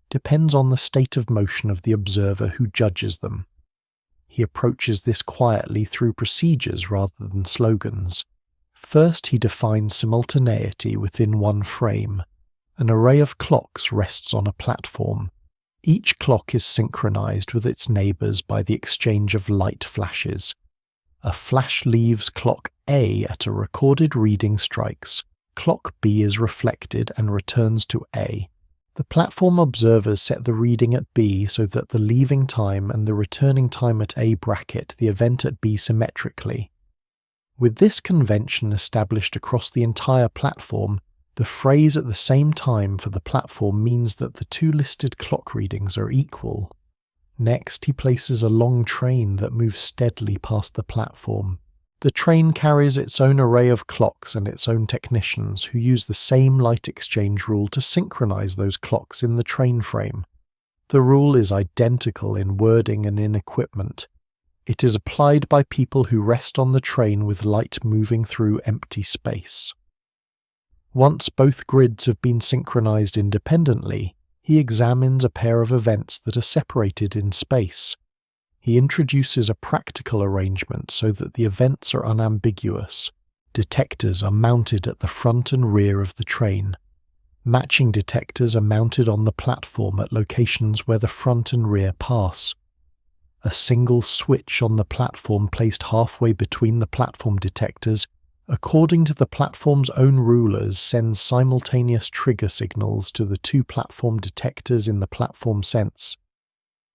depends on the state of motion of the observer who judges them. He approaches this quietly through procedures rather than slogans. First, he defines simultaneity within one frame. An array of clocks rests on a platform. Each clock is synchronized with its neighbors by the exchange of light flashes. A flash leaves clock A at a recorded reading strikes. Clock B is reflected and returns to A. The platform observers set the reading at B so that the leaving time and the returning time at A bracket the event at B symmetrically. With this convention established across the entire platform, the phrase "at the same time" for the platform means that the two listed clock readings are equal. Next, he places a long train that moves steadily past the platform. The train carries its own array of clocks and its own technicians who use the same light exchange rule to synchronize those clocks in the train frame. The rule is identical in wording and in equipment. It is applied by people who rest on the train with light moving through empty space. Once both grids have been synchronized independently, he examines a pair of events that are separated in space. He introduces a practical arrangement so that the events are unambiguous. Detectors are mounted at the front and rear of the train. Matching detectors are mounted on the platform at locations where the front and rear pass. A single switch on the platform placed halfway between the platform detectors, according to the platform's own rulers, sends simultaneous trigger signals to the two platform detectors in the platform sense.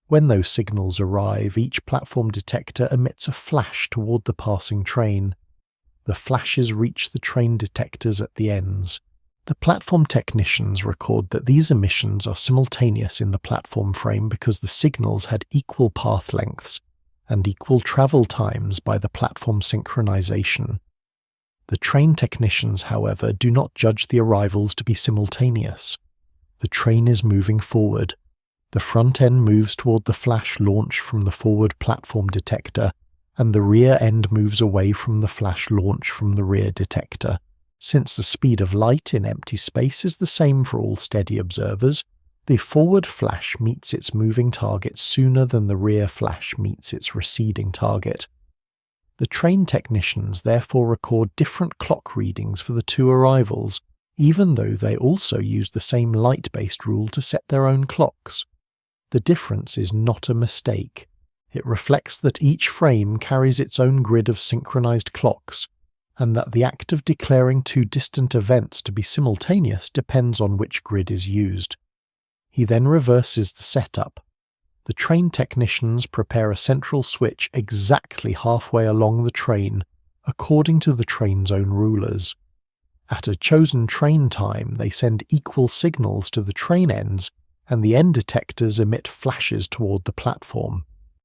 When those signals arrive, each platform detector emits a flash toward the passing train. The flashes reach the train detectors at the ends. The platform technicians record that these emissions are simultaneous in the platform frame because the signals had equal path lengths and equal travel times by the platform synchronization. The train technicians, however, do not judge the arrivals to be simultaneous. The train is moving forward. The front end moves toward the flash launched from the forward platform detector, and the rear end moves away from the flash launched from the rear detector. Since the speed of light in empty space is the same for all steady observers, the forward flash meets its moving target sooner than the rear flash meets its receding target. The train technicians therefore record different clock readings for the two arrivals, even though they also use the same light-based rule to set their own clocks. The difference is not a mistake. It reflects that each frame carries its own grid of synchronized clocks, and that the act of declaring two distant events to be simultaneous depends on which grid is used. He then reverses the setup. The train technicians prepare a central switch exactly halfway along the train, according to the train's own rulers. At a chosen train time, they send equal signals to the train ends, and the end detectors emit flashes toward the platform.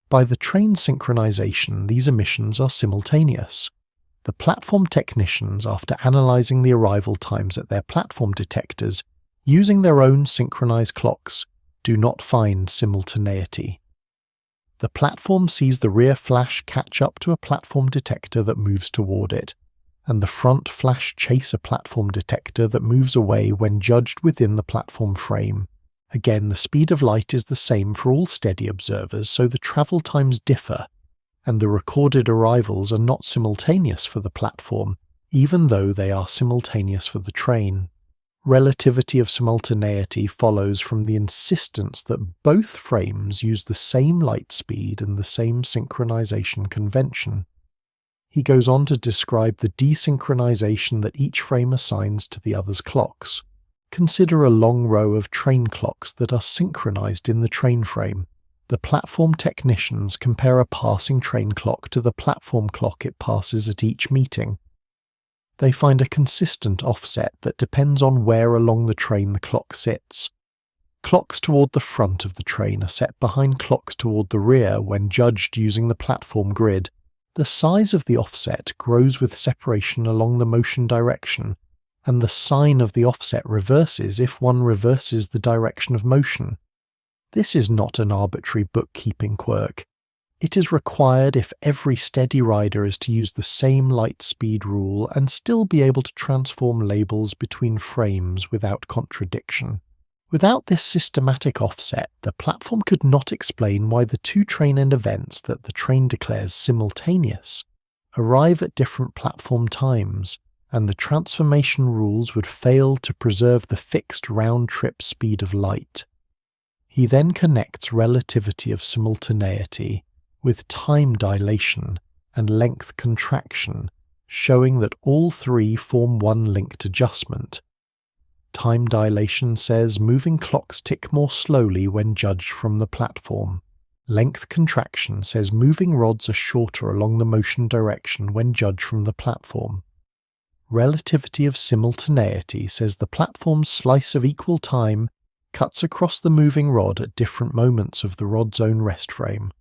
By the train synchronization, these emissions are simultaneous. The platform technicians, after analyzing the arrival times at their platform detectors, using their own synchronized clocks, do not find simultaneity. The platform sees the rear flash catch up to a platform detector that moves toward it, and the front flash chase a platform detector that moves away when judged within the platform frame. Again, the speed of light is the same for all steady observers, so the travel times differ, and the recorded arrivals are not simultaneous for the platform, even though they are simultaneous for the train. Relativity of simultaneity follows from the insistence that both frames use the same light speed and the same synchronization convention. He goes on to describe the desynchronization that each frame assigns to the other's clocks. Consider a long row of train clocks that are synchronized in the train frame. The platform technicians compare a passing train clock to the platform clock it passes at each meeting. They find a consistent offset that depends on where along the train the clock sits. Clocks toward the front of the train are set behind clocks toward the rear when judged using the platform grid. The size of the offset grows with separation along the motion direction, and the sign of the offset reverses if one reverses the direction of motion. This is not an arbitrary bookkeeping quirk. It is required if every steady rider is to use the same light speed rule and still be able to transform labels between frames without contradiction. Without this systematic offset, the platform could not explain why the two train-end events that the train declares simultaneous arrive at different platform times, and the transformation rules would fail to preserve the fixed round-trip speed of light. He then connects relativity of simultaneity with time dilation and length contraction, showing that all three form one linked adjustment. Time dilation says moving clocks tick more slowly when judged from the platform. Length contraction says moving rods are shorter along the motion direction when judged from the platform. Relativity of simultaneity says the platform's slice of equal time cuts across the moving rod at different moments of the rod's own rest frame.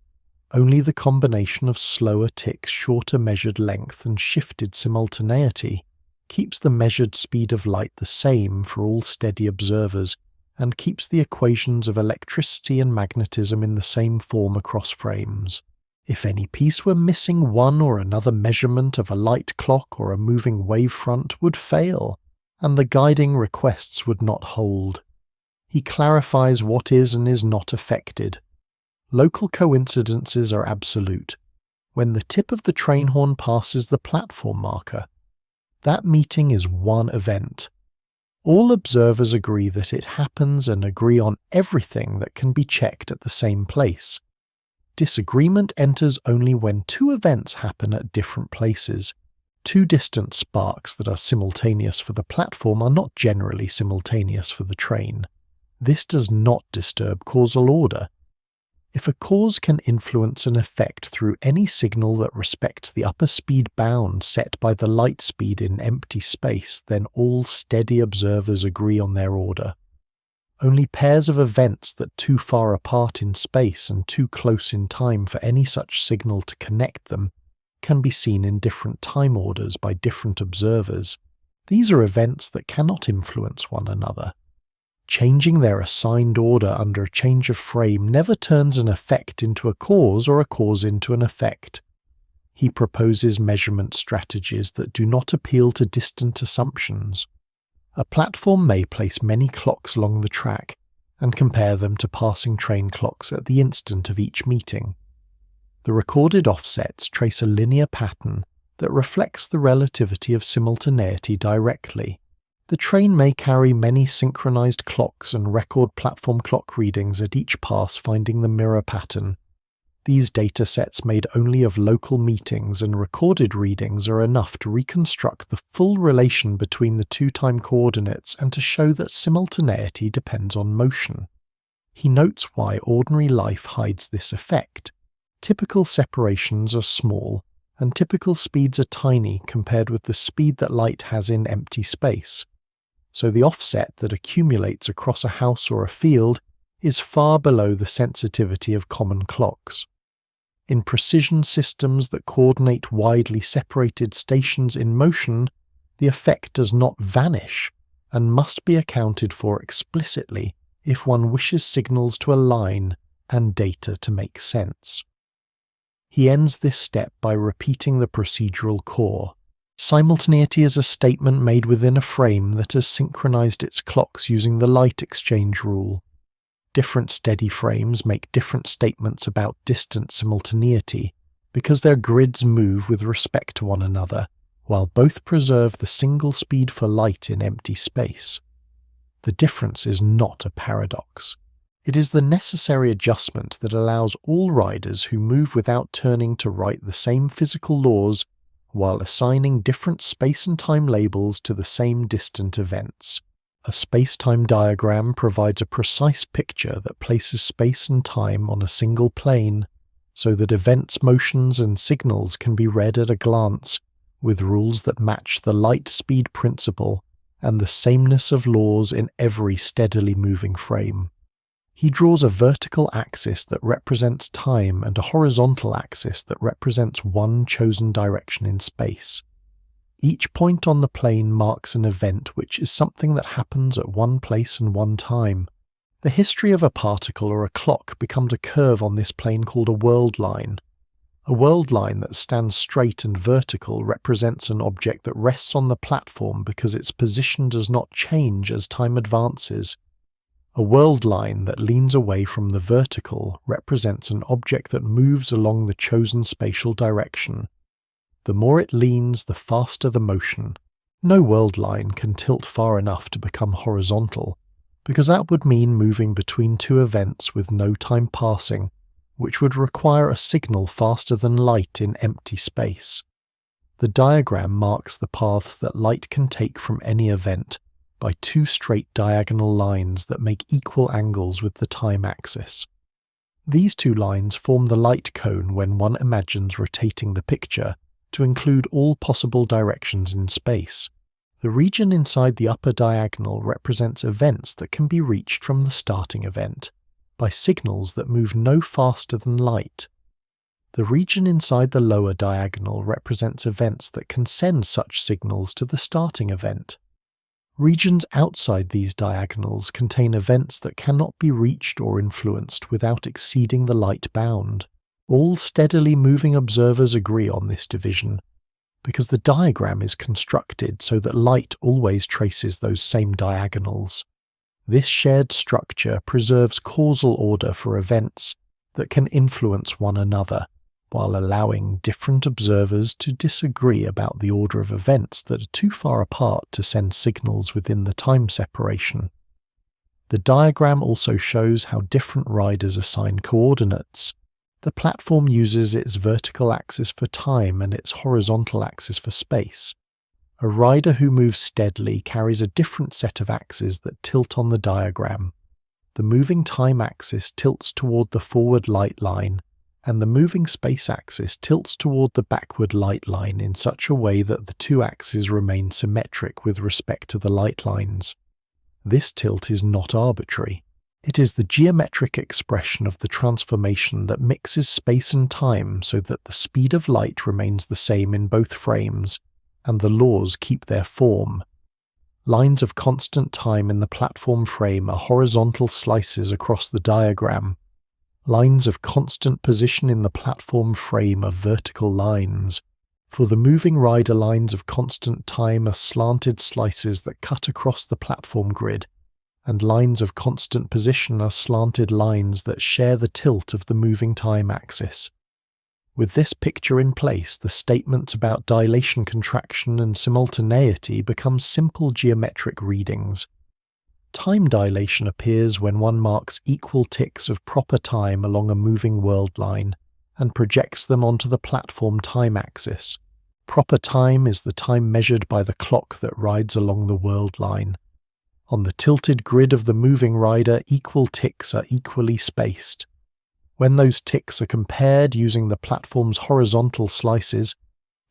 Only the combination of slower ticks, shorter measured length, and shifted simultaneity keeps the measured speed of light the same for all steady observers, and keeps the equations of electricity and magnetism in the same form across frames. If any piece were missing one or another measurement of a light clock or a moving wavefront would fail, and the guiding requests would not hold. He clarifies what is and is not affected. Local coincidences are absolute. When the tip of the train horn passes the platform marker, that meeting is one event. All observers agree that it happens and agree on everything that can be checked at the same place. Disagreement enters only when two events happen at different places. Two distant sparks that are simultaneous for the platform are not generally simultaneous for the train. This does not disturb causal order. If a cause can influence an effect through any signal that respects the upper speed bound set by the light speed in empty space, then all steady observers agree on their order. Only pairs of events that too far apart in space and too close in time for any such signal to connect them can be seen in different time orders by different observers. These are events that cannot influence one another. Changing their assigned order under a change of frame never turns an effect into a cause or a cause into an effect. He proposes measurement strategies that do not appeal to distant assumptions. A platform may place many clocks along the track and compare them to passing train clocks at the instant of each meeting. The recorded offsets trace a linear pattern that reflects the relativity of simultaneity directly. The train may carry many synchronized clocks and record platform clock readings at each pass, finding the mirror pattern. These data sets made only of local meetings and recorded readings are enough to reconstruct the full relation between the two time coordinates and to show that simultaneity depends on motion. He notes why ordinary life hides this effect. Typical separations are small, and typical speeds are tiny compared with the speed that light has in empty space. So the offset that accumulates across a house or a field is far below the sensitivity of common clocks. In precision systems that coordinate widely separated stations in motion, the effect does not vanish and must be accounted for explicitly if one wishes signals to align and data to make sense. He ends this step by repeating the procedural core. Simultaneity is a statement made within a frame that has synchronized its clocks using the light exchange rule. Different steady frames make different statements about distant simultaneity because their grids move with respect to one another, while both preserve the single speed for light in empty space. The difference is not a paradox. It is the necessary adjustment that allows all riders who move without turning to write the same physical laws while assigning different space and time labels to the same distant events. A space-time diagram provides a precise picture that places space and time on a single plane, so that events, motions, and signals can be read at a glance, with rules that match the light-speed principle and the sameness of laws in every steadily moving frame. He draws a vertical axis that represents time and a horizontal axis that represents one chosen direction in space. Each point on the plane marks an event which is something that happens at one place and one time. The history of a particle or a clock becomes a curve on this plane called a world line, A world line that stands straight and vertical represents an object that rests on the platform because its position does not change as time advances. A world line that leans away from the vertical represents an object that moves along the chosen spatial direction. The more it leans, the faster the motion. No world line can tilt far enough to become horizontal, because that would mean moving between two events with no time passing, which would require a signal faster than light in empty space. The diagram marks the paths that light can take from any event by two straight diagonal lines that make equal angles with the time axis. These two lines form the light cone when one imagines rotating the picture to include all possible directions in space. The region inside the upper diagonal represents events that can be reached from the starting event by signals that move no faster than light. The region inside the lower diagonal represents events that can send such signals to the starting event. Regions outside these diagonals contain events that cannot be reached or influenced without exceeding the light bound. All steadily moving observers agree on this division, because the diagram is constructed so that light always traces those same diagonals. This shared structure preserves causal order for events that can influence one another, while allowing different observers to disagree about the order of events that are too far apart to send signals within the time separation. The diagram also shows how different riders assign coordinates. The platform uses its vertical axis for time and its horizontal axis for space. A rider who moves steadily carries a different set of axes that tilt on the diagram. The moving time axis tilts toward the forward light line, and the moving space axis tilts toward the backward light line in such a way that the two axes remain symmetric with respect to the light lines. This tilt is not arbitrary. It is the geometric expression of the transformation that mixes space and time so that the speed of light remains the same in both frames, and the laws keep their form. Lines of constant time in the platform frame are horizontal slices across the diagram. Lines of constant position in the platform frame are vertical lines. For the moving rider, lines of constant time are slanted slices that cut across the platform grid, and lines of constant position are slanted lines that share the tilt of the moving time axis. With this picture in place, the statements about dilation, contraction, and simultaneity become simple geometric readings. Time dilation appears when one marks equal ticks of proper time along a moving world line and projects them onto the platform time axis. Proper time is the time measured by the clock that rides along the world line. On the tilted grid of the moving rider, equal ticks are equally spaced. When those ticks are compared using the platform's horizontal slices,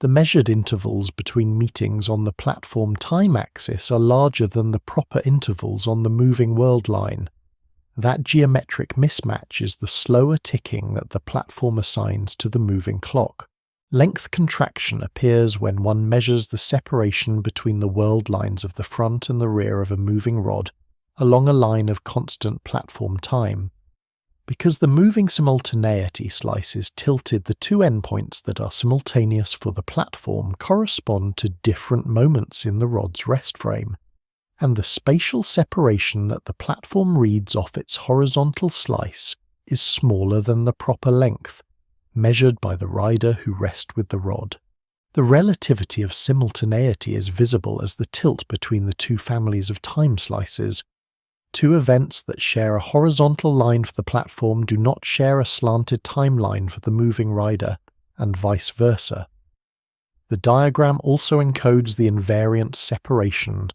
the measured intervals between meetings on the platform time axis are larger than the proper intervals on the moving world line. That geometric mismatch is the slower ticking that the platform assigns to the moving clock. Length contraction appears when one measures the separation between the world lines of the front and the rear of a moving rod along a line of constant platform time. Because the moving simultaneity slice is tilted, the two endpoints that are simultaneous for the platform correspond to different moments in the rod's rest frame, and the spatial separation that the platform reads off its horizontal slice is smaller than the proper length, measured by the rider who rests with the rod. The relativity of simultaneity is visible as the tilt between the two families of time slices. Two events that share a horizontal line for the platform do not share a slanted timeline for the moving rider, and vice versa. The diagram also encodes the invariant separation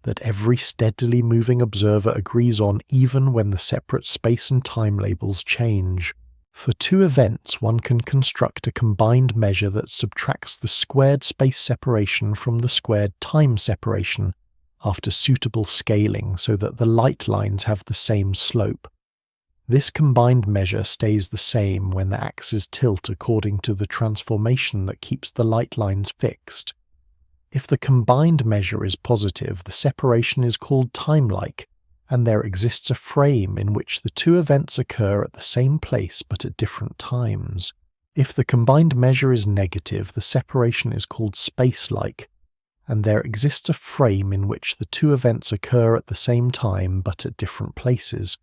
that every steadily moving observer agrees on even when the separate space and time labels change. For two events, one can construct a combined measure that subtracts the squared space separation from the squared time separation after suitable scaling so that the light lines have the same slope. This combined measure stays the same when the axes tilt according to the transformation that keeps the light lines fixed. If the combined measure is positive, the separation is called time-like, and there exists a frame in which the two events occur at the same place but at different times. If the combined measure is negative, the separation is called space-like, and there exists a frame in which the two events occur at the same time but at different places.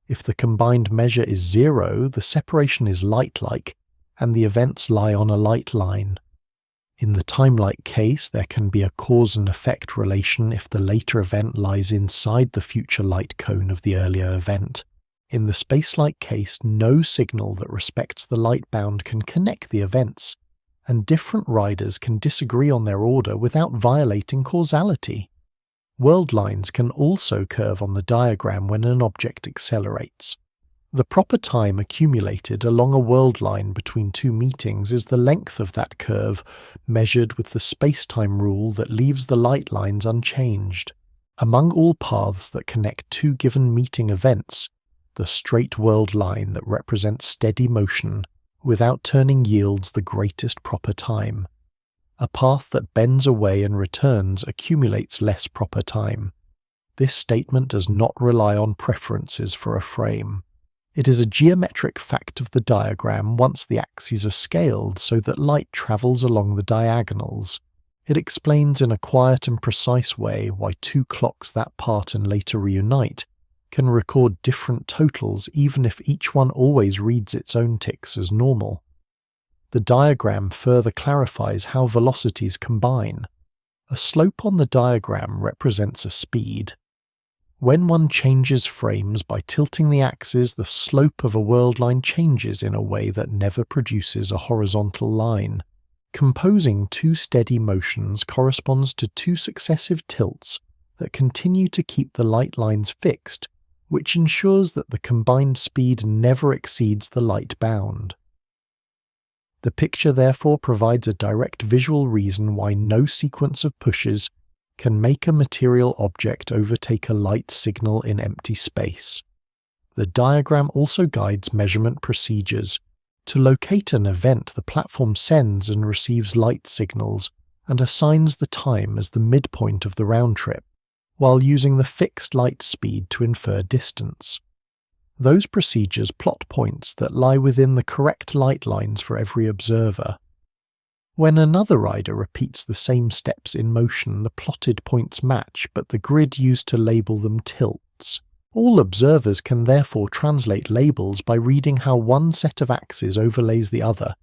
If the combined measure is 0, the separation is light-like, and the events lie on a light line. In the time-like case, there can be a cause and effect relation if the later event lies inside the future light cone of the earlier event. In the space-like case, no signal that respects the light bound can connect the events, and different riders can disagree on their order without violating causality. World lines can also curve on the diagram when an object accelerates. The proper time accumulated along a world line between two meetings is the length of that curve, measured with the space-time rule that leaves the light lines unchanged. Among all paths that connect two given meeting events, the straight world line that represents steady motion without turning yields the greatest proper time. A path that bends away and returns accumulates less proper time. This statement does not rely on preferences for a frame. It is a geometric fact of the diagram once the axes are scaled so that light travels along the diagonals. It explains in a quiet and precise way why two clocks that part and later reunite can record different totals even if each one always reads its own ticks as normal. The diagram further clarifies how velocities combine. A slope on the diagram represents a speed. When one changes frames by tilting the axes, the slope of a world line changes in a way that never produces a horizontal line. Composing two steady motions corresponds to two successive tilts that continue to keep the light lines fixed, which ensures that the combined speed never exceeds the light bound. The picture therefore provides a direct visual reason why no sequence of pushes can make a material object overtake a light signal in empty space. The diagram also guides measurement procedures. To locate an event, the platform sends and receives light signals and assigns the time as the midpoint of the round trip, while using the fixed light speed to infer distance. Those procedures plot points that lie within the correct light lines for every observer. When another rider repeats the same steps in motion, the plotted points match, but the grid used to label them tilts. All observers can therefore translate labels by reading how one set of axes overlays the other,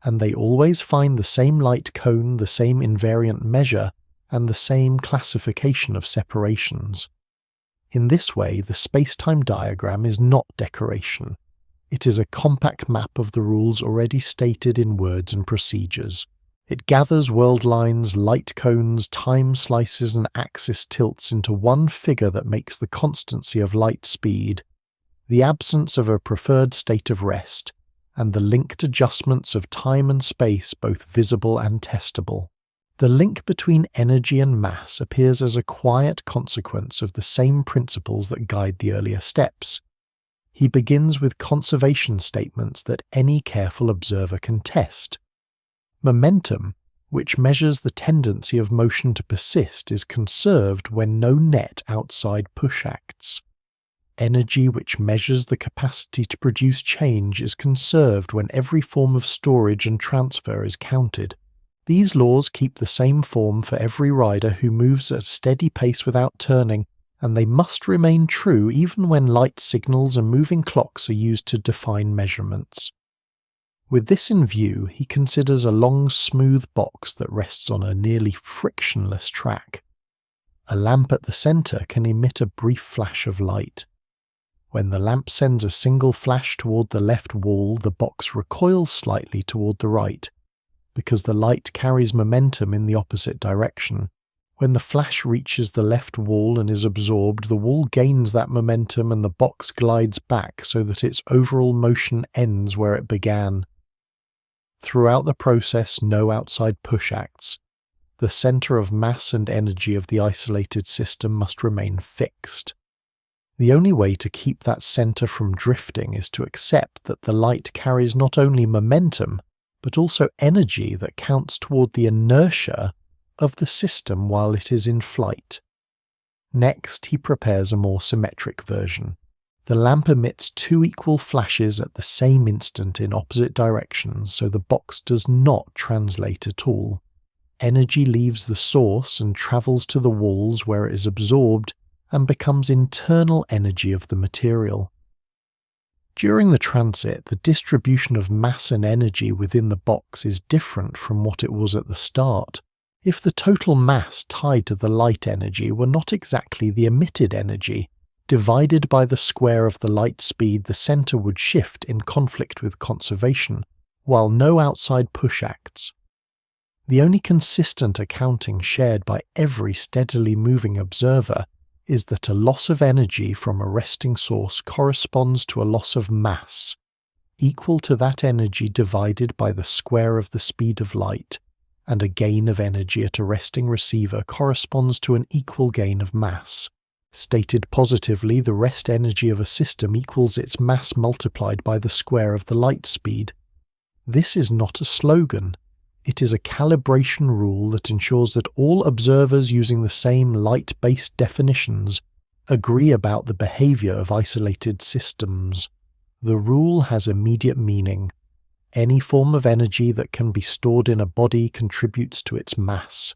and they always find the same light cone, the same invariant measure, and the same classification of separations. In this way, the space-time diagram is not decoration. It is a compact map of the rules already stated in words and procedures. It gathers world lines, light cones, time slices, and axis tilts into one figure that makes the constancy of light speed, the absence of a preferred state of rest, and the linked adjustments of time and space both visible and testable. The link between energy and mass appears as a quiet consequence of the same principles that guide the earlier steps. He begins with conservation statements that any careful observer can test. Momentum, which measures the tendency of motion to persist, is conserved when no net outside push acts. Energy, which measures the capacity to produce change, is conserved when every form of storage and transfer is counted. These laws keep the same form for every rider who moves at a steady pace without turning, and they must remain true even when light signals and moving clocks are used to define measurements. With this in view, he considers a long, smooth box that rests on a nearly frictionless track. A lamp at the center can emit a brief flash of light. When the lamp sends a single flash toward the left wall, the box recoils slightly toward the right, because the light carries momentum in the opposite direction. When the flash reaches the left wall and is absorbed, the wall gains that momentum and the box glides back so that its overall motion ends where it began. Throughout the process, no outside push acts. The center of mass and energy of the isolated system must remain fixed. The only way to keep that center from drifting is to accept that the light carries not only momentum, but also energy that counts toward the inertia of the system while it is in flight. Next, he prepares a more symmetric version. The lamp emits two equal flashes at the same instant in opposite directions, so the box does not translate at all. Energy leaves the source and travels to the walls where it is absorbed and becomes internal energy of the material. During the transit, the distribution of mass and energy within the box is different from what it was at the start. If the total mass tied to the light energy were not exactly the emitted energy, divided by the square of the light speed, the center would shift in conflict with conservation, while no outside push acts. The only consistent accounting shared by every steadily moving observer is that a loss of energy from a resting source corresponds to a loss of mass, equal to that energy divided by the square of the speed of light, and a gain of energy at a resting receiver corresponds to an equal gain of mass. Stated positively, the rest energy of a system equals its mass multiplied by the square of the light speed. This is not a slogan. It is a calibration rule that ensures that all observers using the same light-based definitions agree about the behavior of isolated systems. The rule has immediate meaning. Any form of energy that can be stored in a body contributes to its mass.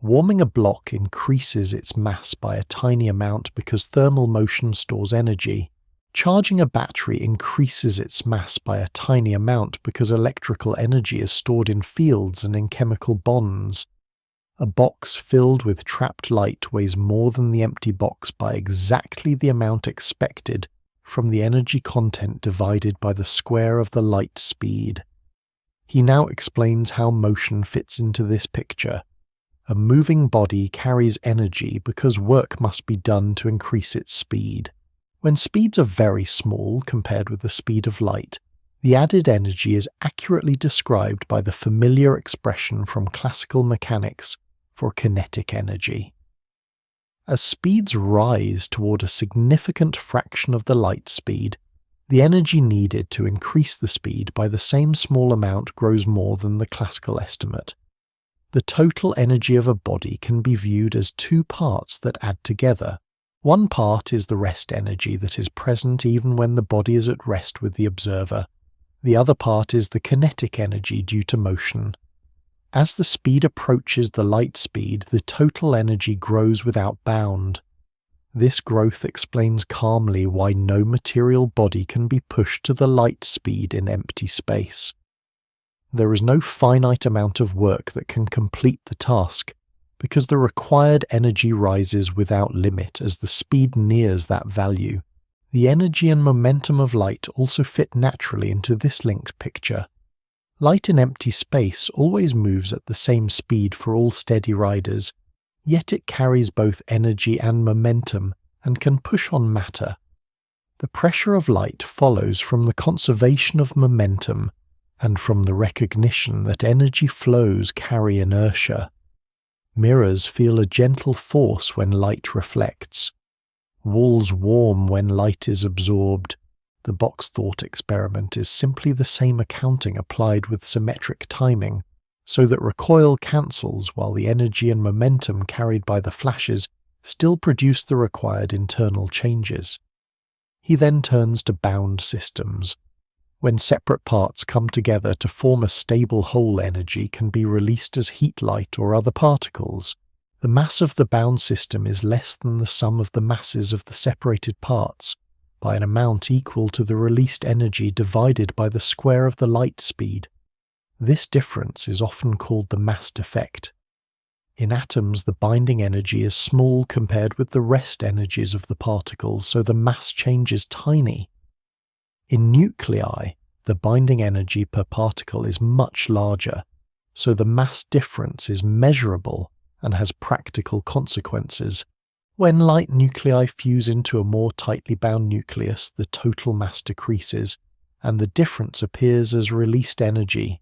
Warming a block increases its mass by a tiny amount because thermal motion stores energy. Charging a battery increases its mass by a tiny amount because electrical energy is stored in fields and in chemical bonds. A box filled with trapped light weighs more than the empty box by exactly the amount expected from the energy content divided by the square of the light speed. He now explains how motion fits into this picture. A moving body carries energy because work must be done to increase its speed. When speeds are very small compared with the speed of light, the added energy is accurately described by the familiar expression from classical mechanics for kinetic energy. As speeds rise toward a significant fraction of the light speed, the energy needed to increase the speed by the same small amount grows more than the classical estimate. The total energy of a body can be viewed as two parts that add together. One part is the rest energy that is present even when the body is at rest with the observer. The other part is the kinetic energy due to motion. As the speed approaches the light speed, the total energy grows without bound. This growth explains calmly why no material body can be pushed to the light speed in empty space. There is no finite amount of work that can complete the task, because the required energy rises without limit as the speed nears that value. The energy and momentum of light also fit naturally into this linked picture. Light in empty space always moves at the same speed for all steady riders, yet it carries both energy and momentum and can push on matter. The pressure of light follows from the conservation of momentum and from the recognition that energy flows carry inertia. Mirrors feel a gentle force when light reflects. Walls warm when light is absorbed. The box thought experiment is simply the same accounting applied with symmetric timing, so that recoil cancels while the energy and momentum carried by the flashes still produce the required internal changes. He then turns to bound systems. When separate parts come together to form a stable whole, energy can be released as heat, light, or other particles. The mass of the bound system is less than the sum of the masses of the separated parts, by an amount equal to the released energy divided by the square of the light speed. This difference is often called the mass defect. In atoms, the binding energy is small compared with the rest energies of the particles, so the mass change is tiny. In nuclei, the binding energy per particle is much larger, so the mass difference is measurable and has practical consequences. When light nuclei fuse into a more tightly bound nucleus, the total mass decreases, and the difference appears as released energy.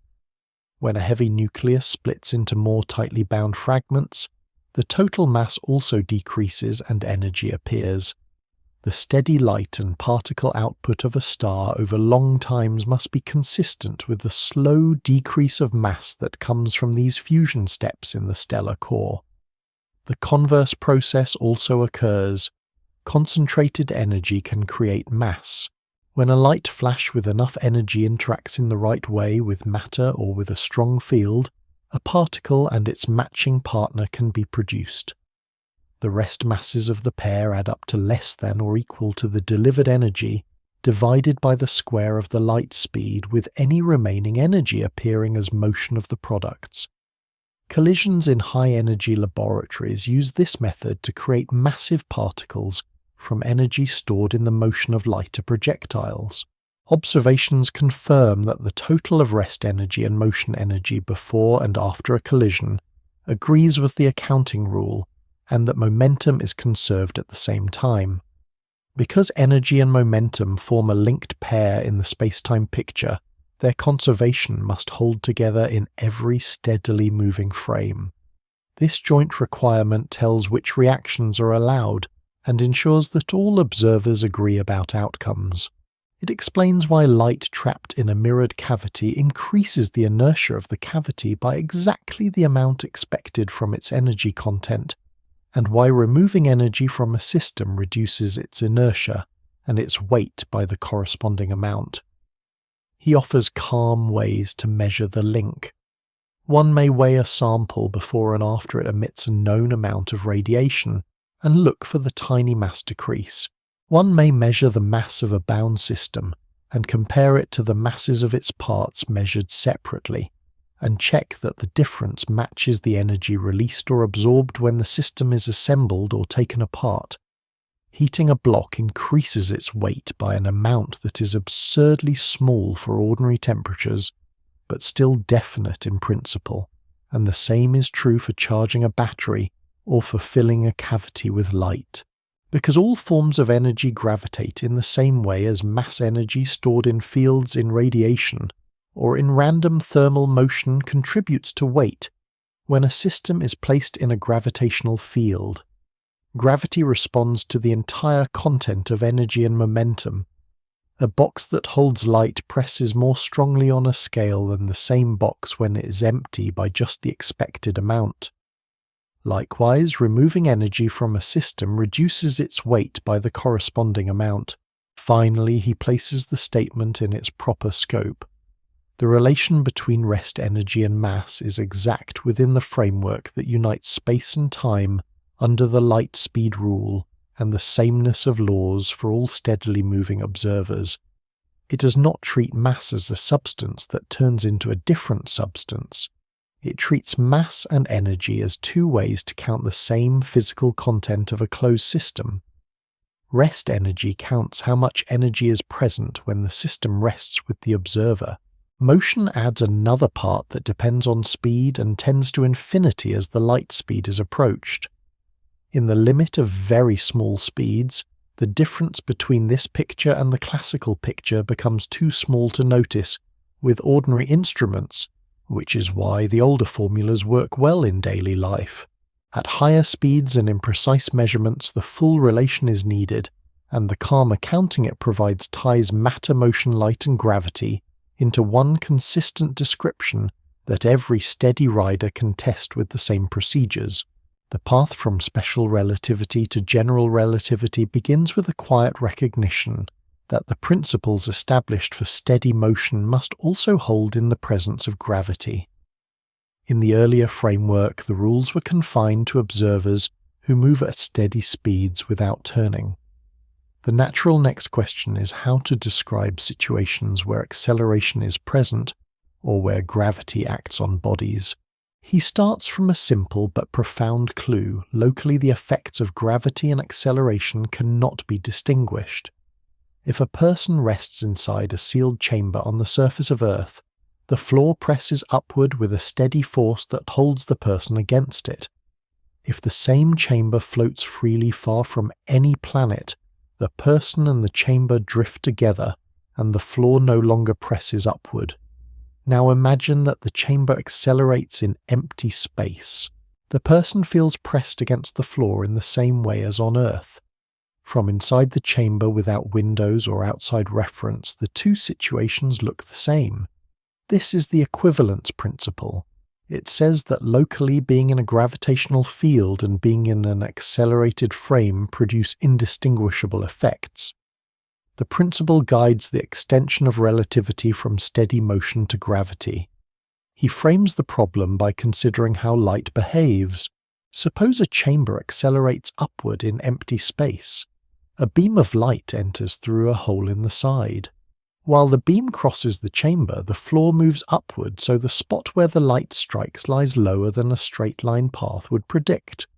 When a heavy nucleus splits into more tightly bound fragments, the total mass also decreases and energy appears. The steady light and particle output of a star over long times must be consistent with the slow decrease of mass that comes from these fusion steps in the stellar core. The converse process also occurs. Concentrated energy can create mass. When a light flash with enough energy interacts in the right way with matter or with a strong field, a particle and its matching partner can be produced. The rest masses of the pair add up to less than or equal to the delivered energy divided by the square of the light speed, with any remaining energy appearing as motion of the products. Collisions in high-energy laboratories use this method to create massive particles from energy stored in the motion of lighter projectiles. Observations confirm that the total of rest energy and motion energy before and after a collision agrees with the accounting rule, and that momentum is conserved at the same time. Because energy and momentum form a linked pair in the space-time picture, their conservation must hold together in every steadily moving frame. This joint requirement tells which reactions are allowed and ensures that all observers agree about outcomes. It explains why light trapped in a mirrored cavity increases the inertia of the cavity by exactly the amount expected from its energy content, and why removing energy from a system reduces its inertia and its weight by the corresponding amount. He offers calm ways to measure the link. One may weigh a sample before and after it emits a known amount of radiation and look for the tiny mass decrease. One may measure the mass of a bound system and compare it to the masses of its parts measured separately, and check that the difference matches the energy released or absorbed when the system is assembled or taken apart. Heating a block increases its weight by an amount that is absurdly small for ordinary temperatures, but still definite in principle, and the same is true for charging a battery or for filling a cavity with light. Because all forms of energy gravitate in the same way as mass energy stored in fields in radiation or in random thermal motion contributes to weight when a system is placed in a gravitational field. Gravity responds to the entire content of energy and momentum. A box that holds light presses more strongly on a scale than the same box when it is empty by just the expected amount. Likewise, removing energy from a system reduces its weight by the corresponding amount. Finally, he places the statement in its proper scope. The relation between rest energy and mass is exact within the framework that unites space and time under the light speed rule and the sameness of laws for all steadily moving observers. It does not treat mass as a substance that turns into a different substance. It treats mass and energy as two ways to count the same physical content of a closed system. Rest energy counts how much energy is present when the system rests with the observer. Motion adds another part that depends on speed and tends to infinity as the light speed is approached. In the limit of very small speeds, the difference between this picture and the classical picture becomes too small to notice with ordinary instruments, which is why the older formulas work well in daily life. At higher speeds and in precise measurements, the full relation is needed, and the calm accounting it provides ties matter, motion, light, and gravity into one consistent description that every steady rider can test with the same procedures. The path from special relativity to general relativity begins with a quiet recognition that the principles established for steady motion must also hold in the presence of gravity. In the earlier framework, the rules were confined to observers who move at steady speeds without turning. The natural next question is how to describe situations where acceleration is present or where gravity acts on bodies. He starts from a simple but profound clue. Locally, the effects of gravity and acceleration cannot be distinguished. If a person rests inside a sealed chamber on the surface of Earth, the floor presses upward with a steady force that holds the person against it. If the same chamber floats freely far from any planet, the person and the chamber drift together, and the floor no longer presses upward. Now imagine that the chamber accelerates in empty space. The person feels pressed against the floor in the same way as on Earth. From inside the chamber without windows or outside reference, the two situations look the same. This is the equivalence principle. It says that locally being in a gravitational field and being in an accelerated frame produce indistinguishable effects. The principle guides the extension of relativity from steady motion to gravity. He frames the problem by considering how light behaves. Suppose a chamber accelerates upward in empty space. A beam of light enters through a hole in the side. While the beam crosses the chamber, the floor moves upward, so the spot where the light strikes lies lower than a straight line path would predict.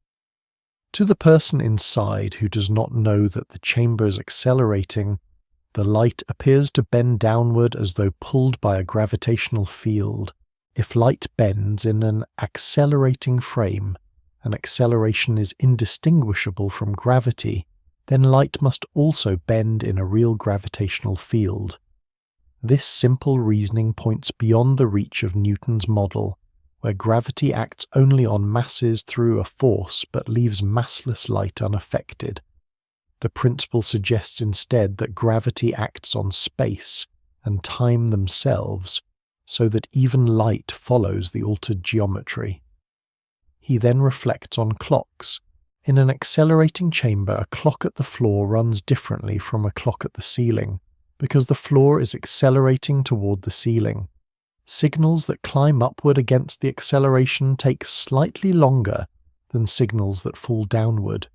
To the person inside who does not know that the chamber is accelerating, the light appears to bend downward as though pulled by a gravitational field. If light bends in an accelerating frame, and acceleration is indistinguishable from gravity, then light must also bend in a real gravitational field. This simple reasoning points beyond the reach of Newton's model, where gravity acts only on masses through a force but leaves massless light unaffected. The principle suggests instead that gravity acts on space and time themselves, so that even light follows the altered geometry. He then reflects on clocks. In an accelerating chamber, a clock at the floor runs differently from a clock at the ceiling, because the floor is accelerating toward the ceiling. Signals that climb upward against the acceleration take slightly longer than signals that fall downward.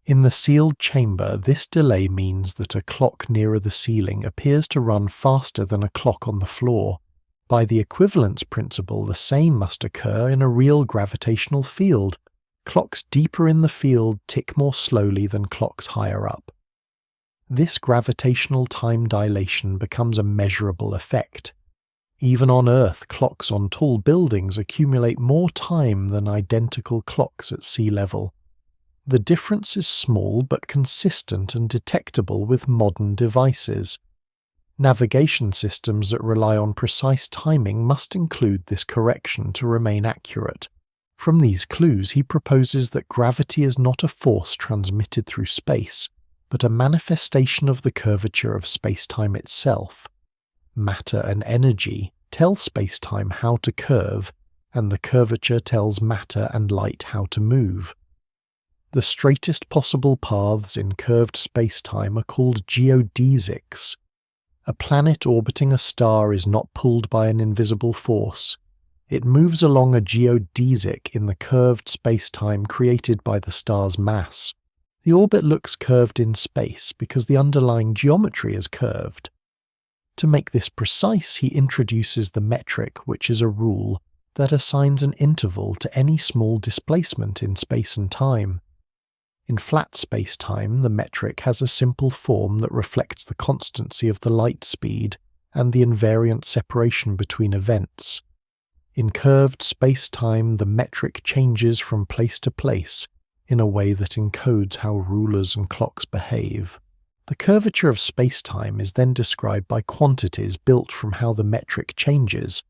In the sealed chamber, this delay means that a clock nearer the ceiling appears to run faster than a clock on the floor. By the equivalence principle, the same must occur in a real gravitational field. Clocks deeper in the field tick more slowly than clocks higher up. This gravitational time dilation becomes a measurable effect. Even on Earth, clocks on tall buildings accumulate more time than identical clocks at sea level. The difference is small but consistent and detectable with modern devices. Navigation systems that rely on precise timing must include this correction to remain accurate. From these clues, he proposes that gravity is not a force transmitted through space, but a manifestation of the curvature of space-time itself. Matter and energy tell space-time how to curve, and the curvature tells matter and light how to move. The straightest possible paths in curved space-time are called geodesics. A planet orbiting a star is not pulled by an invisible force. It moves along a geodesic in the curved space-time created by the star's mass. The orbit looks curved in space because the underlying geometry is curved. To make this precise, he introduces the metric, which is a rule that assigns an interval to any small displacement in space and time. In flat space-time, the metric has a simple form that reflects the constancy of the light speed and the invariant separation between events. In curved space-time, the metric changes from place to place in a way that encodes how rulers and clocks behave. The curvature of space-time is then described by quantities built from how the metric changes.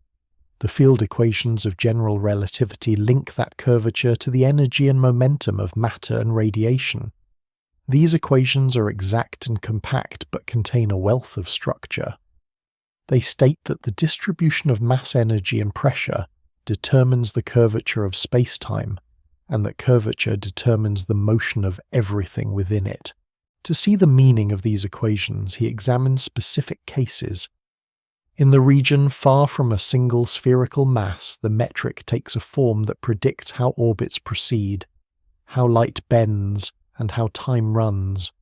The field equations of general relativity link that curvature to the energy and momentum of matter and radiation. These equations are exact and compact but contain a wealth of structure. They state that the distribution of mass, energy, and pressure determines the curvature of space-time, and that curvature determines the motion of everything within it. To see the meaning of these equations, he examines specific cases. In the region far from a single spherical mass, the metric takes a form that predicts how orbits proceed, how light bends, and how time runs.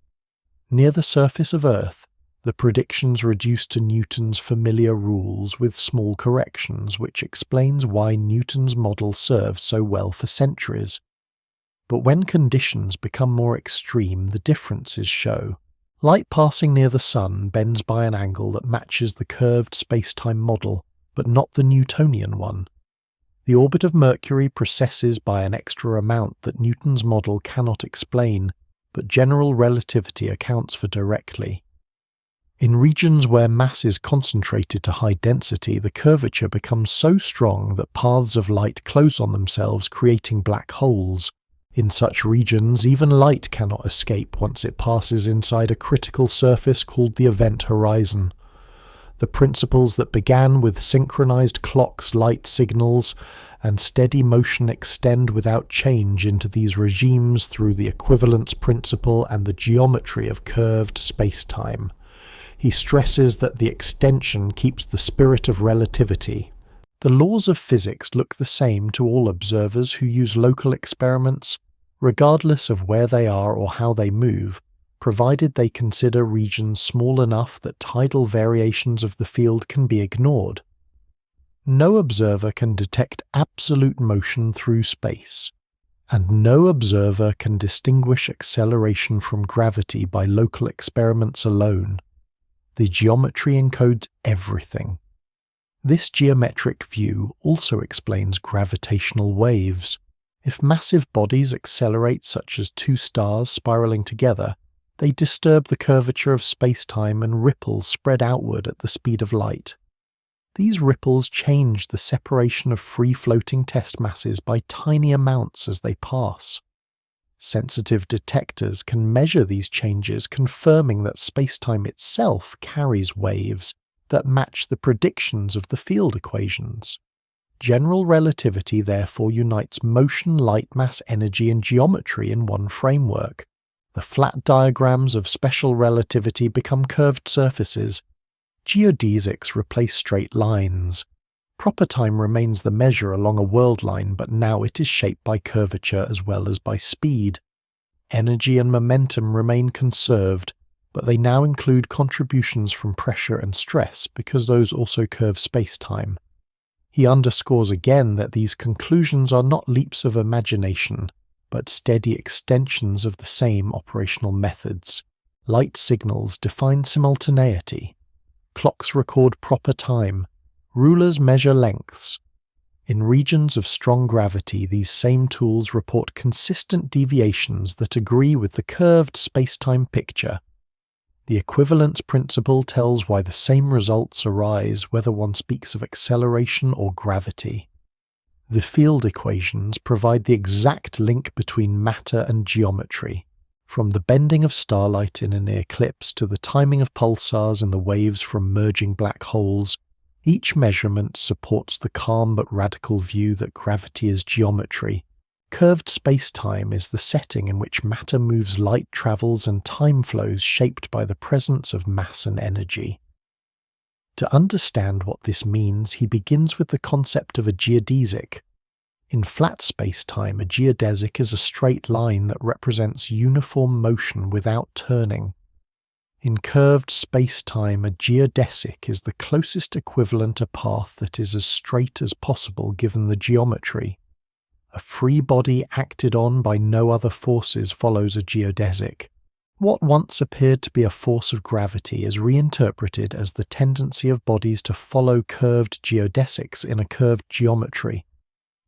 Near the surface of Earth, the predictions reduce to Newton's familiar rules with small corrections, which explains why Newton's model served so well for centuries. But when conditions become more extreme, the differences show. Light passing near the Sun bends by an angle that matches the curved space-time model, but not the Newtonian one. The orbit of Mercury precesses by an extra amount that Newton's model cannot explain, but general relativity accounts for directly. In regions where mass is concentrated to high density, the curvature becomes so strong that paths of light close on themselves, creating black holes. In such regions, even light cannot escape once it passes inside a critical surface called the event horizon. The principles that began with synchronized clocks, light signals, and steady motion extend without change into these regimes through the equivalence principle and the geometry of curved space-time. He stresses that the extension keeps the spirit of relativity. The laws of physics look the same to all observers who use local experiments, regardless of where they are or how they move, provided they consider regions small enough that tidal variations of the field can be ignored. No observer can detect absolute motion through space, and no observer can distinguish acceleration from gravity by local experiments alone. The geometry encodes everything. This geometric view also explains gravitational waves. If massive bodies accelerate, such as two stars spiraling together, they disturb the curvature of space-time and ripples spread outward at the speed of light. These ripples change the separation of free-floating test masses by tiny amounts as they pass. Sensitive detectors can measure these changes, confirming that space-time itself carries waves that match the predictions of the field equations. General relativity therefore unites motion, light, mass, energy, and geometry in one framework. The flat diagrams of special relativity become curved surfaces. Geodesics replace straight lines. Proper time remains the measure along a world line, but now it is shaped by curvature as well as by speed. Energy and momentum remain conserved, but they now include contributions from pressure and stress because those also curve space-time. He underscores again that these conclusions are not leaps of imagination, but steady extensions of the same operational methods. Light signals define simultaneity. Clocks record proper time. Rulers measure lengths. In regions of strong gravity, these same tools report consistent deviations that agree with the curved space-time picture. The equivalence principle tells why the same results arise whether one speaks of acceleration or gravity. The field equations provide the exact link between matter and geometry. From the bending of starlight in an eclipse to the timing of pulsars and the waves from merging black holes, each measurement supports the calm but radical view that gravity is geometry. Curved space-time is the setting in which matter moves, light travels, and time flows shaped by the presence of mass and energy. To understand what this means, he begins with the concept of a geodesic. In flat space-time, a geodesic is a straight line that represents uniform motion without turning. In curved space-time, a geodesic is the closest equivalent a path that is as straight as possible given the geometry. A free body acted on by no other forces follows a geodesic. What once appeared to be a force of gravity is reinterpreted as the tendency of bodies to follow curved geodesics in a curved geometry.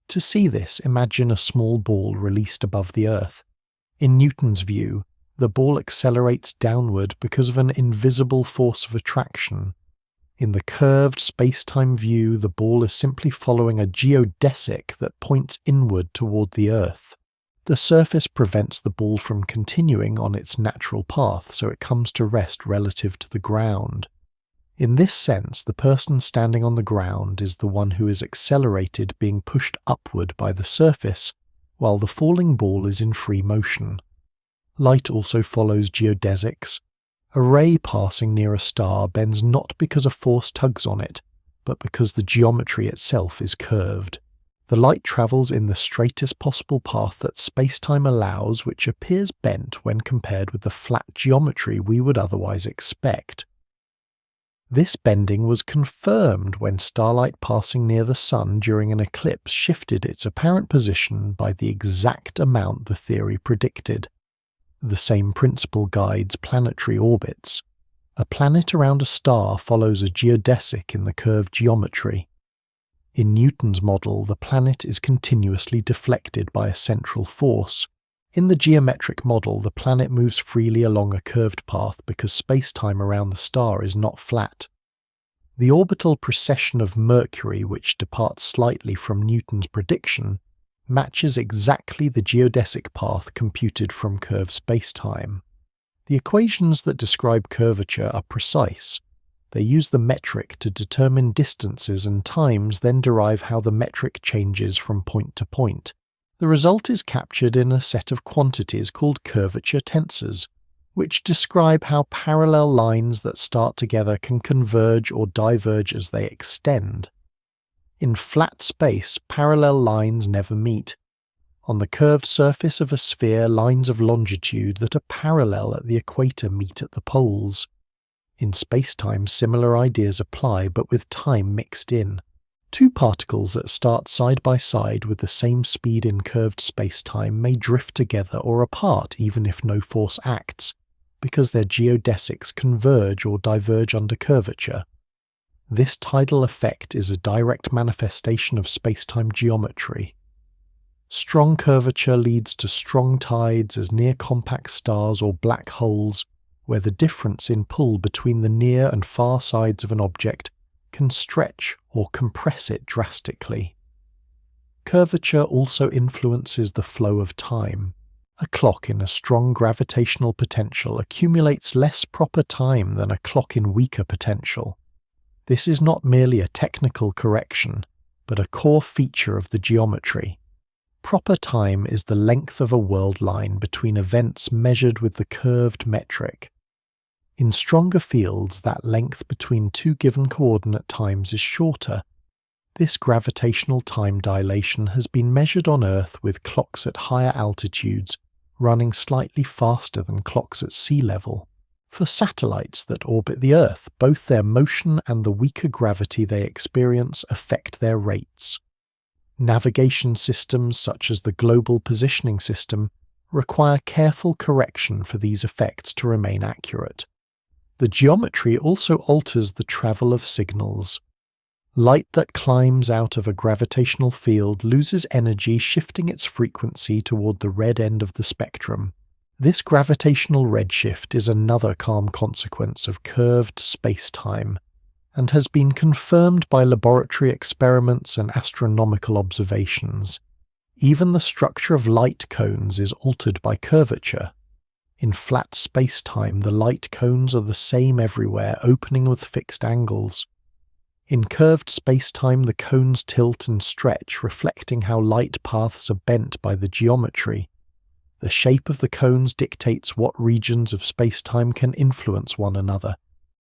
To see this, imagine a small ball released above the Earth. In Newton's view, the ball accelerates downward because of an invisible force of attraction. In the curved space-time view, the ball is simply following a geodesic that points inward toward the Earth. The surface prevents the ball from continuing on its natural path, so it comes to rest relative to the ground. In this sense, the person standing on the ground is the one who is accelerated, being pushed upward by the surface, while the falling ball is in free motion. Light also follows geodesics. A ray passing near a star bends not because a force tugs on it, but because the geometry itself is curved. The light travels in the straightest possible path that space-time allows, which appears bent when compared with the flat geometry we would otherwise expect. This bending was confirmed when starlight passing near the Sun during an eclipse shifted its apparent position by the exact amount the theory predicted. The same principle guides planetary orbits. A planet around a star follows a geodesic in the curved geometry. In Newton's model, the planet is continuously deflected by a central force. In the geometric model, the planet moves freely along a curved path because space-time around the star is not flat. The orbital precession of Mercury, which departs slightly from Newton's prediction, matches exactly the geodesic path computed from curved space-time. The equations that describe curvature are precise. They use the metric to determine distances and times, then derive how the metric changes from point to point. The result is captured in a set of quantities called curvature tensors, which describe how parallel lines that start together can converge or diverge as they extend. In flat space, parallel lines never meet. On the curved surface of a sphere, lines of longitude that are parallel at the equator meet at the poles. In spacetime, similar ideas apply, but with time mixed in. Two particles that start side by side with the same speed in curved spacetime may drift together or apart even if no force acts, because their geodesics converge or diverge under curvature. This tidal effect is a direct manifestation of spacetime geometry. Strong curvature leads to strong tides as near compact stars or black holes, where the difference in pull between the near and far sides of an object can stretch or compress it drastically. Curvature also influences the flow of time. A clock in a strong gravitational potential accumulates less proper time than a clock in weaker potential. This is not merely a technical correction, but a core feature of the geometry. Proper time is the length of a world line between events measured with the curved metric. In stronger fields, that length between two given coordinate times is shorter. This gravitational time dilation has been measured on Earth with clocks at higher altitudes running slightly faster than clocks at sea level. For satellites that orbit the Earth, both their motion and the weaker gravity they experience affect their rates. Navigation systems such as the Global Positioning System require careful correction for these effects to remain accurate. The geometry also alters the travel of signals. Light that climbs out of a gravitational field loses energy, shifting its frequency toward the red end of the spectrum. This gravitational redshift is another calm consequence of curved space-time, and has been confirmed by laboratory experiments and astronomical observations. Even the structure of light cones is altered by curvature. In flat space-time, the light cones are the same everywhere, opening with fixed angles. In curved space-time, the cones tilt and stretch, reflecting how light paths are bent by the geometry. The shape of the cones dictates what regions of space-time can influence one another.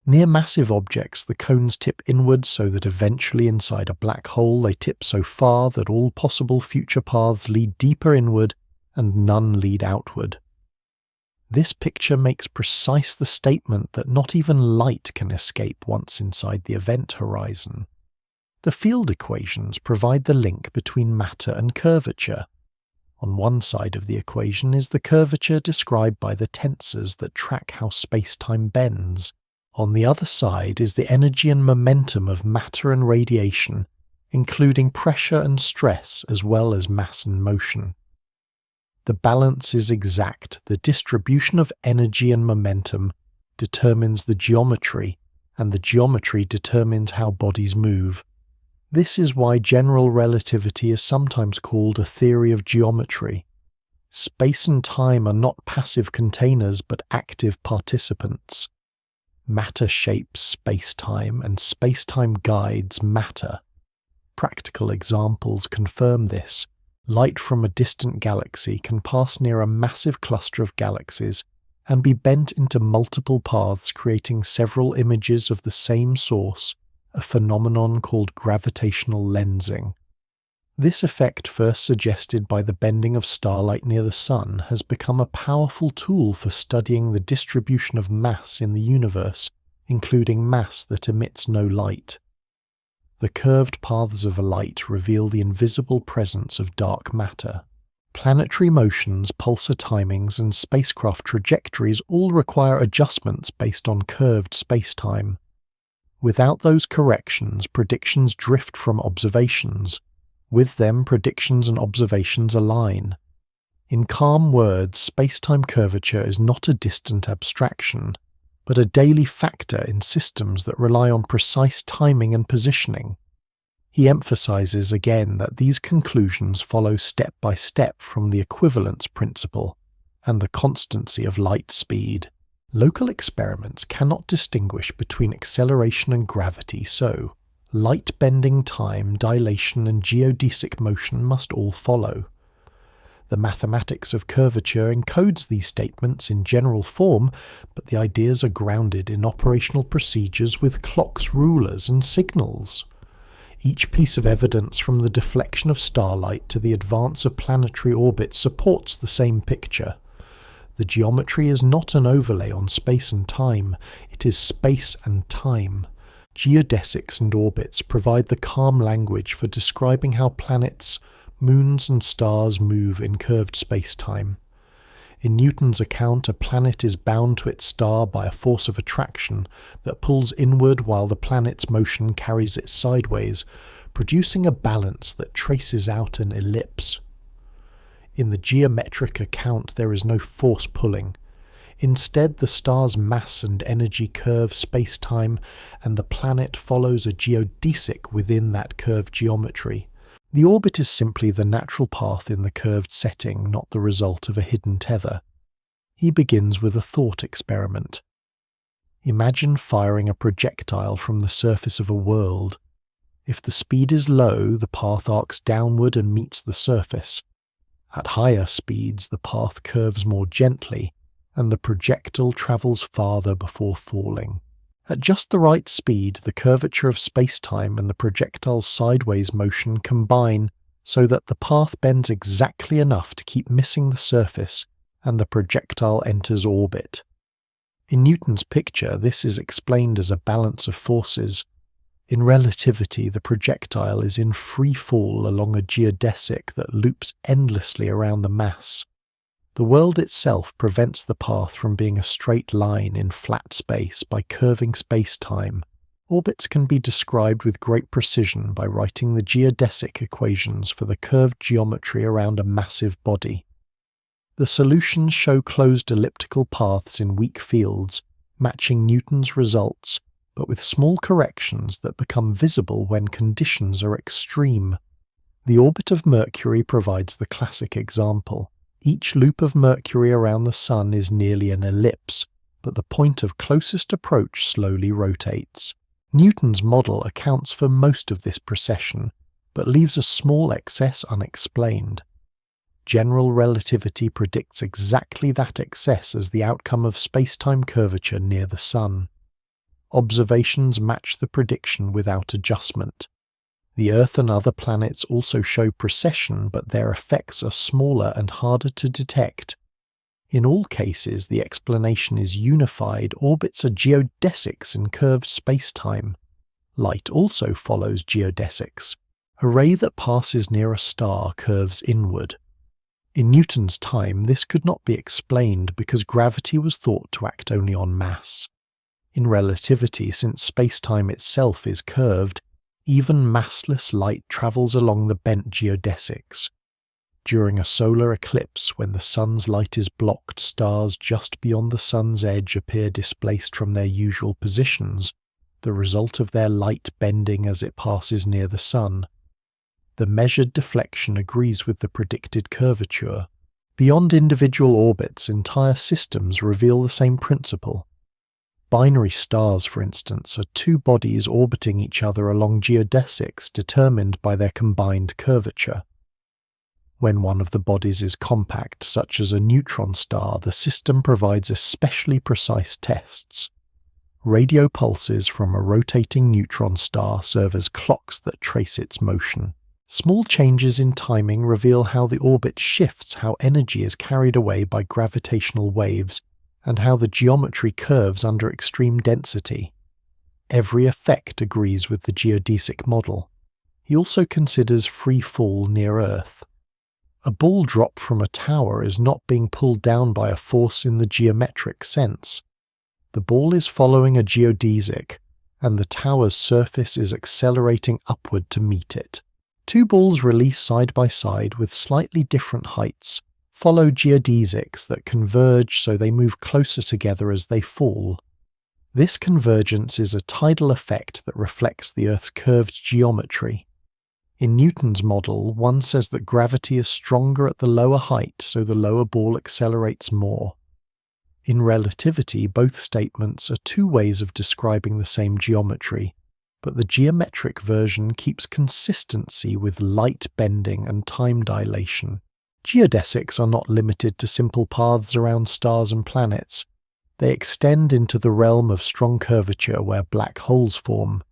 Near massive objects, the cones tip inward so that eventually inside a black hole they tip so far that all possible future paths lead deeper inward and none lead outward. This picture makes precise the statement that not even light can escape once inside the event horizon. The field equations provide the link between matter and curvature. On one side of the equation is the curvature described by the tensors that track how space-time bends. On the other side is the energy and momentum of matter and radiation, including pressure and stress as well as mass and motion. The balance is exact. The distribution of energy and momentum determines the geometry, and the geometry determines how bodies move. This is why general relativity is sometimes called a theory of geometry. Space and time are not passive containers but active participants. Matter shapes space-time, and space-time guides matter. Practical examples confirm this. Light from a distant galaxy can pass near a massive cluster of galaxies and be bent into multiple paths, creating several images of the same source, a phenomenon called gravitational lensing. This effect, first suggested by the bending of starlight near the Sun, has become a powerful tool for studying the distribution of mass in the universe, including mass that emits no light. The curved paths of light reveal the invisible presence of dark matter. Planetary motions, pulsar timings, and spacecraft trajectories all require adjustments based on curved spacetime. Without those corrections, predictions drift from observations. With them, predictions and observations align. In calm words, spacetime curvature is not a distant abstraction, but a daily factor in systems that rely on precise timing and positioning. He emphasizes again that these conclusions follow step by step from the equivalence principle and the constancy of light speed. Local experiments cannot distinguish between acceleration and gravity, so light bending time, dilation, and geodesic motion must all follow. The mathematics of curvature encodes these statements in general form, but the ideas are grounded in operational procedures with clocks, rulers, and signals. Each piece of evidence, from the deflection of starlight to the advance of planetary orbit, supports the same picture. The geometry is not an overlay on space and time, it is space and time. Geodesics and orbits provide the calm language for describing how planets, moons and stars move in curved space-time. In Newton's account, a planet is bound to its star by a force of attraction that pulls inward while the planet's motion carries it sideways, producing a balance that traces out an ellipse. In the geometric account, there is no force pulling. Instead, the star's mass and energy curve space-time, and the planet follows a geodesic within that curved geometry. The orbit is simply the natural path in the curved setting, not the result of a hidden tether. He begins with a thought experiment. Imagine firing a projectile from the surface of a world. If the speed is low, the path arcs downward and meets the surface. At higher speeds, the path curves more gently, and the projectile travels farther before falling. At just the right speed, the curvature of space-time and the projectile's sideways motion combine so that the path bends exactly enough to keep missing the surface and the projectile enters orbit. In Newton's picture, this is explained as a balance of forces. In relativity, the projectile is in free fall along a geodesic that loops endlessly around the mass. The world itself prevents the path from being a straight line in flat space by curving space-time. Orbits can be described with great precision by writing the geodesic equations for the curved geometry around a massive body. The solutions show closed elliptical paths in weak fields, matching Newton's results, but with small corrections that become visible when conditions are extreme. The orbit of Mercury provides the classic example. Each loop of Mercury around the Sun is nearly an ellipse, but the point of closest approach slowly rotates. Newton's model accounts for most of this precession, but leaves a small excess unexplained. General relativity predicts exactly that excess as the outcome of space-time curvature near the Sun. Observations match the prediction without adjustment. The Earth and other planets also show precession, but their effects are smaller and harder to detect. In all cases, the explanation is unified. Orbits are geodesics in curved space-time. Light also follows geodesics. A ray that passes near a star curves inward. In Newton's time, this could not be explained because gravity was thought to act only on mass. In relativity, since space-time itself is curved, even massless light travels along the bent geodesics. During a solar eclipse, when the sun's light is blocked, stars just beyond the sun's edge appear displaced from their usual positions, the result of their light bending as it passes near the sun. The measured deflection agrees with the predicted curvature. Beyond individual orbits, entire systems reveal the same principle. Binary stars, for instance, are two bodies orbiting each other along geodesics determined by their combined curvature. When one of the bodies is compact, such as a neutron star, the system provides especially precise tests. Radio pulses from a rotating neutron star serve as clocks that trace its motion. Small changes in timing reveal how the orbit shifts, how energy is carried away by gravitational waves, and how the geometry curves under extreme density. Every effect agrees with the geodesic model. He also considers free fall near Earth. A ball dropped from a tower is not being pulled down by a force in the geometric sense. The ball is following a geodesic, and the tower's surface is accelerating upward to meet it. Two balls released side by side with slightly different heights follow geodesics that converge so they move closer together as they fall. This convergence is a tidal effect that reflects the Earth's curved geometry. In Newton's model, one says that gravity is stronger at the lower height, so the lower ball accelerates more. In relativity, both statements are two ways of describing the same geometry, but the geometric version keeps consistency with light bending and time dilation. Geodesics are not limited to simple paths around stars and planets. They extend into the realm of strong curvature where black holes form.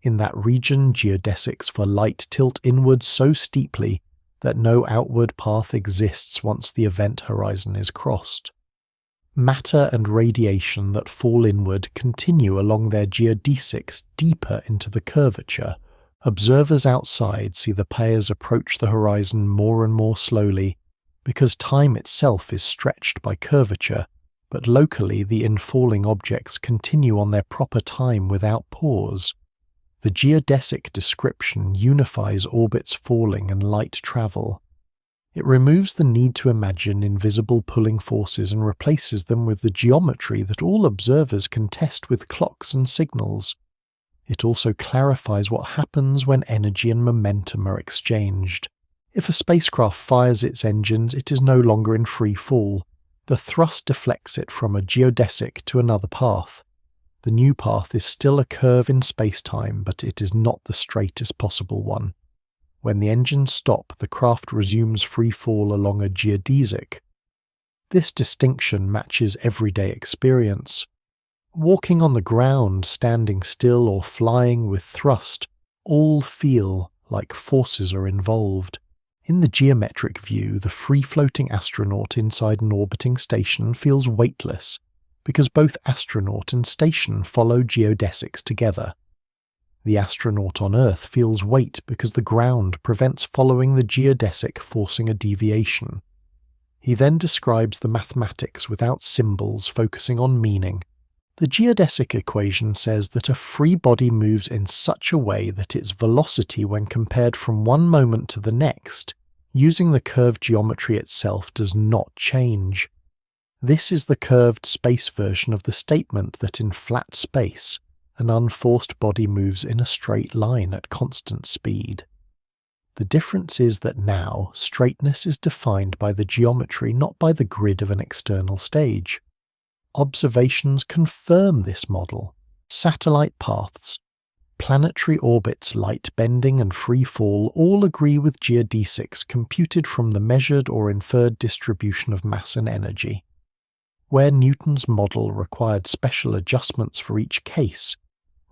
In that region, geodesics for light tilt inwards so steeply that no outward path exists once the event horizon is crossed. Matter and radiation that fall inward continue along their geodesics deeper into the curvature. Observers outside see the pairs approach the horizon more and more slowly, because time itself is stretched by curvature, but locally the infalling objects continue on their proper time without pause. The geodesic description unifies orbits falling and light travel. It removes the need to imagine invisible pulling forces and replaces them with the geometry that all observers can test with clocks and signals. It also clarifies what happens when energy and momentum are exchanged. If a spacecraft fires its engines, it is no longer in free fall. The thrust deflects it from a geodesic to another path. The new path is still a curve in space-time, but it is not the straightest possible one. When the engines stop, the craft resumes free fall along a geodesic. This distinction matches everyday experience. Walking on the ground, standing still, or flying with thrust, all feel like forces are involved. In the geometric view, the free-floating astronaut inside an orbiting station feels weightless, because both astronaut and station follow geodesics together. The astronaut on Earth feels weight because the ground prevents following the geodesic, forcing a deviation. He then describes the mathematics without symbols, focusing on meaning. The geodesic equation says that a free body moves in such a way that its velocity when compared from one moment to the next, using the curved geometry itself, does not change. This is the curved space version of the statement that in flat space, an unforced body moves in a straight line at constant speed. The difference is that now, straightness is defined by the geometry, not by the grid of an external stage. Observations confirm this model. Satellite paths, planetary orbits, light bending and free fall all agree with geodesics computed from the measured or inferred distribution of mass and energy. Where Newton's model required special adjustments for each case,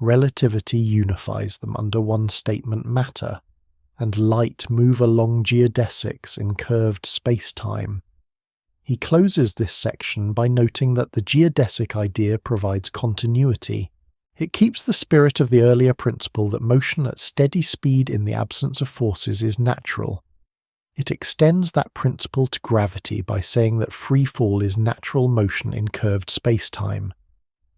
relativity unifies them under one statement: matter and light move along geodesics in curved space-time. He closes this section by noting that the geodesic idea provides continuity. It keeps the spirit of the earlier principle that motion at steady speed in the absence of forces is natural. It extends that principle to gravity by saying that free fall is natural motion in curved space-time.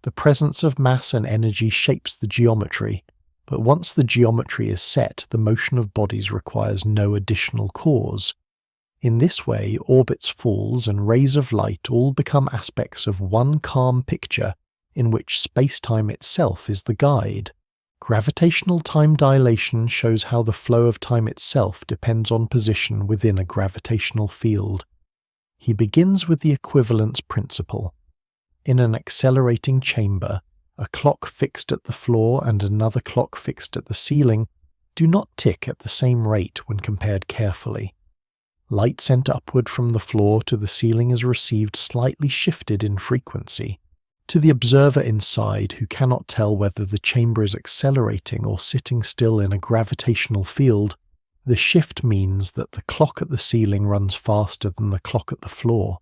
The presence of mass and energy shapes the geometry, but once the geometry is set, the motion of bodies requires no additional cause. In this way, orbits, falls, and rays of light all become aspects of one calm picture in which space-time itself is the guide. Gravitational time dilation shows how the flow of time itself depends on position within a gravitational field. He begins with the equivalence principle. In an accelerating chamber, a clock fixed at the floor and another clock fixed at the ceiling do not tick at the same rate when compared carefully. Light sent upward from the floor to the ceiling is received slightly shifted in frequency. To the observer inside, who cannot tell whether the chamber is accelerating or sitting still in a gravitational field, the shift means that the clock at the ceiling runs faster than the clock at the floor.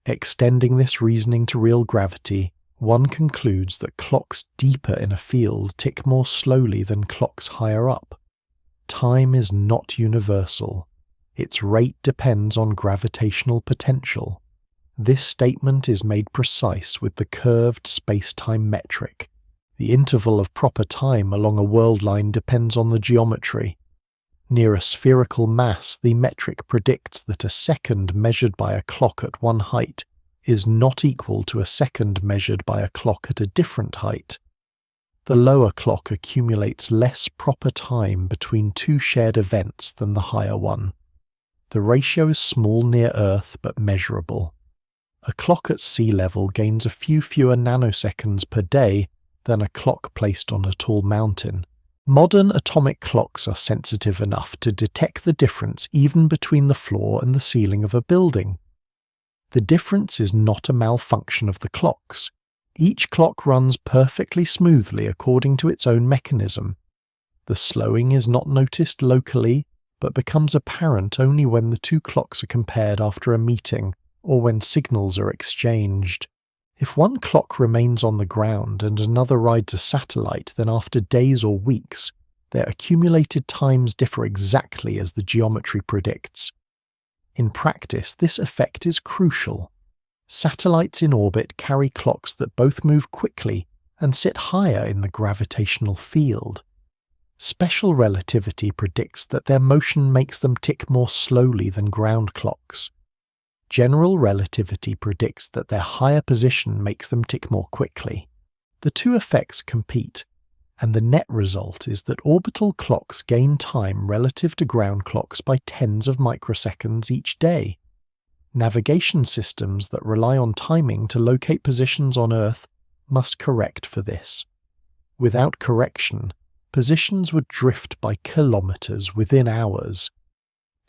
Extending this reasoning to real gravity, one concludes that clocks deeper in a field tick more slowly than clocks higher up. Time is not universal. Its rate depends on gravitational potential. This statement is made precise with the curved space-time metric. The interval of proper time along a world line depends on the geometry. Near a spherical mass, the metric predicts that a second measured by a clock at one height is not equal to a second measured by a clock at a different height. The lower clock accumulates less proper time between two shared events than the higher one. The ratio is small near Earth but measurable. A clock at sea level gains a few fewer nanoseconds per day than a clock placed on a tall mountain. Modern atomic clocks are sensitive enough to detect the difference even between the floor and the ceiling of a building. The difference is not a malfunction of the clocks. Each clock runs perfectly smoothly according to its own mechanism. The slowing is not noticed locally, but becomes apparent only when the two clocks are compared after a meeting or when signals are exchanged. If one clock remains on the ground and another rides a satellite, then after days or weeks, their accumulated times differ exactly as the geometry predicts. In practice, this effect is crucial. Satellites in orbit carry clocks that both move quickly and sit higher in the gravitational field. Special relativity predicts that their motion makes them tick more slowly than ground clocks. General relativity predicts that their higher position makes them tick more quickly. The two effects compete, and the net result is that orbital clocks gain time relative to ground clocks by tens of microseconds each day. Navigation systems that rely on timing to locate positions on Earth must correct for this. Without correction, positions would drift by kilometers within hours.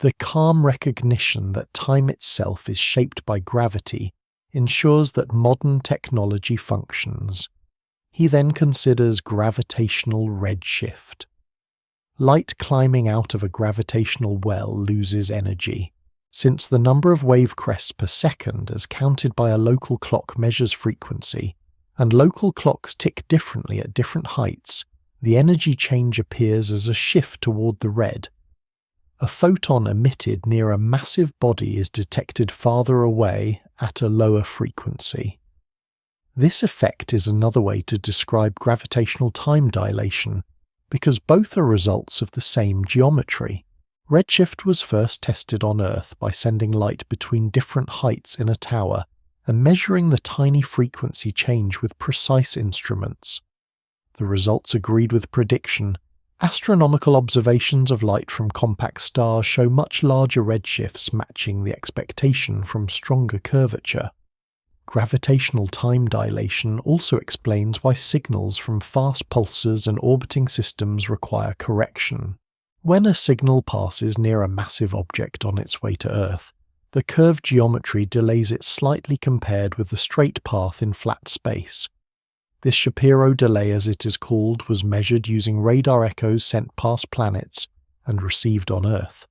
The calm recognition that time itself is shaped by gravity ensures that modern technology functions. He then considers gravitational redshift. Light climbing out of a gravitational well loses energy. Since the number of wave crests per second as counted by a local clock measures frequency, and local clocks tick differently at different heights, the energy change appears as a shift toward the red. A photon emitted near a massive body is detected farther away at a lower frequency. This effect is another way to describe gravitational time dilation, because both are results of the same geometry. Redshift was first tested on Earth by sending light between different heights in a tower and measuring the tiny frequency change with precise instruments. The results agreed with prediction. Astronomical observations of light from compact stars show much larger redshifts matching the expectation from stronger curvature. Gravitational time dilation also explains why signals from fast pulsars and orbiting systems require correction. When a signal passes near a massive object on its way to Earth, the curved geometry delays it slightly compared with the straight path in flat space. This Shapiro delay, as it is called, was measured using radar echoes sent past planets and received on Earth.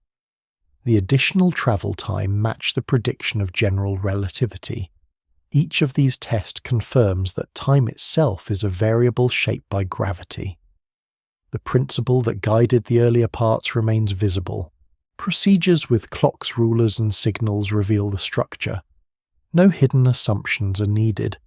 The additional travel time matched the prediction of general relativity. Each of these tests confirms that time itself is a variable shaped by gravity. The principle that guided the earlier parts remains visible. Procedures with clocks, rulers, and signals reveal the structure. No hidden assumptions are needed.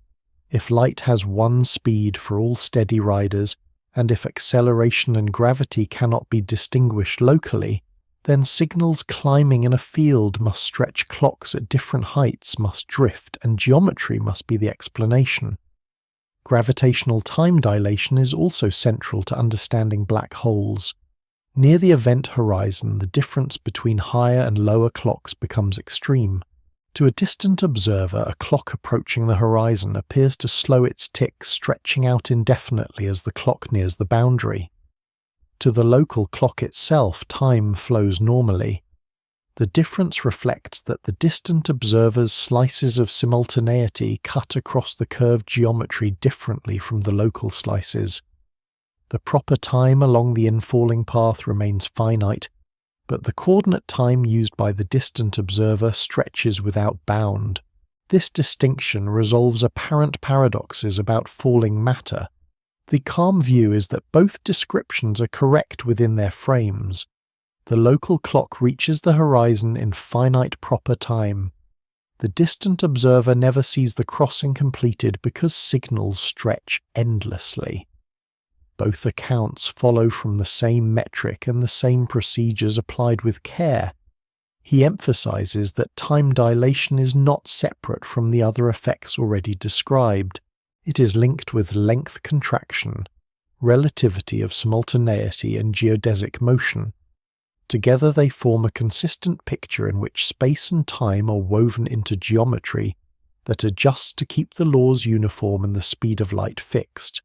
If light has one speed for all steady riders, and if acceleration and gravity cannot be distinguished locally, then signals climbing in a field must stretch, clocks at different heights must drift, and geometry must be the explanation. Gravitational time dilation is also central to understanding black holes. Near the event horizon, the difference between higher and lower clocks becomes extreme. To a distant observer, a clock approaching the horizon appears to slow its tick, stretching out indefinitely as the clock nears the boundary. To the local clock itself, time flows normally. The difference reflects that the distant observer's slices of simultaneity cut across the curved geometry differently from the local slices. The proper time along the infalling path remains finite, but the coordinate time used by the distant observer stretches without bound. This distinction resolves apparent paradoxes about falling matter. The calm view is that both descriptions are correct within their frames. The local clock reaches the horizon in finite proper time. The distant observer never sees the crossing completed because signals stretch endlessly. Both accounts follow from the same metric and the same procedures applied with care. He emphasizes that time dilation is not separate from the other effects already described. It is linked with length contraction, relativity of simultaneity, and geodesic motion. Together they form a consistent picture in which space and time are woven into geometry that adjusts to keep the laws uniform and the speed of light fixed.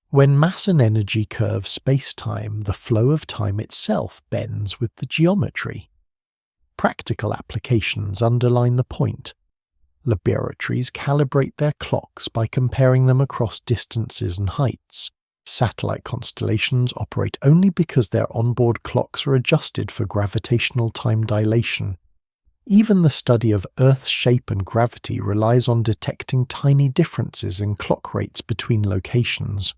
When mass and energy curve space-time, the flow of time itself bends with the geometry. Practical applications underline the point. Laboratories calibrate their clocks by comparing them across distances and heights. Satellite constellations operate only because their onboard clocks are adjusted for gravitational time dilation. Even the study of Earth's shape and gravity relies on detecting tiny differences in clock rates between locations.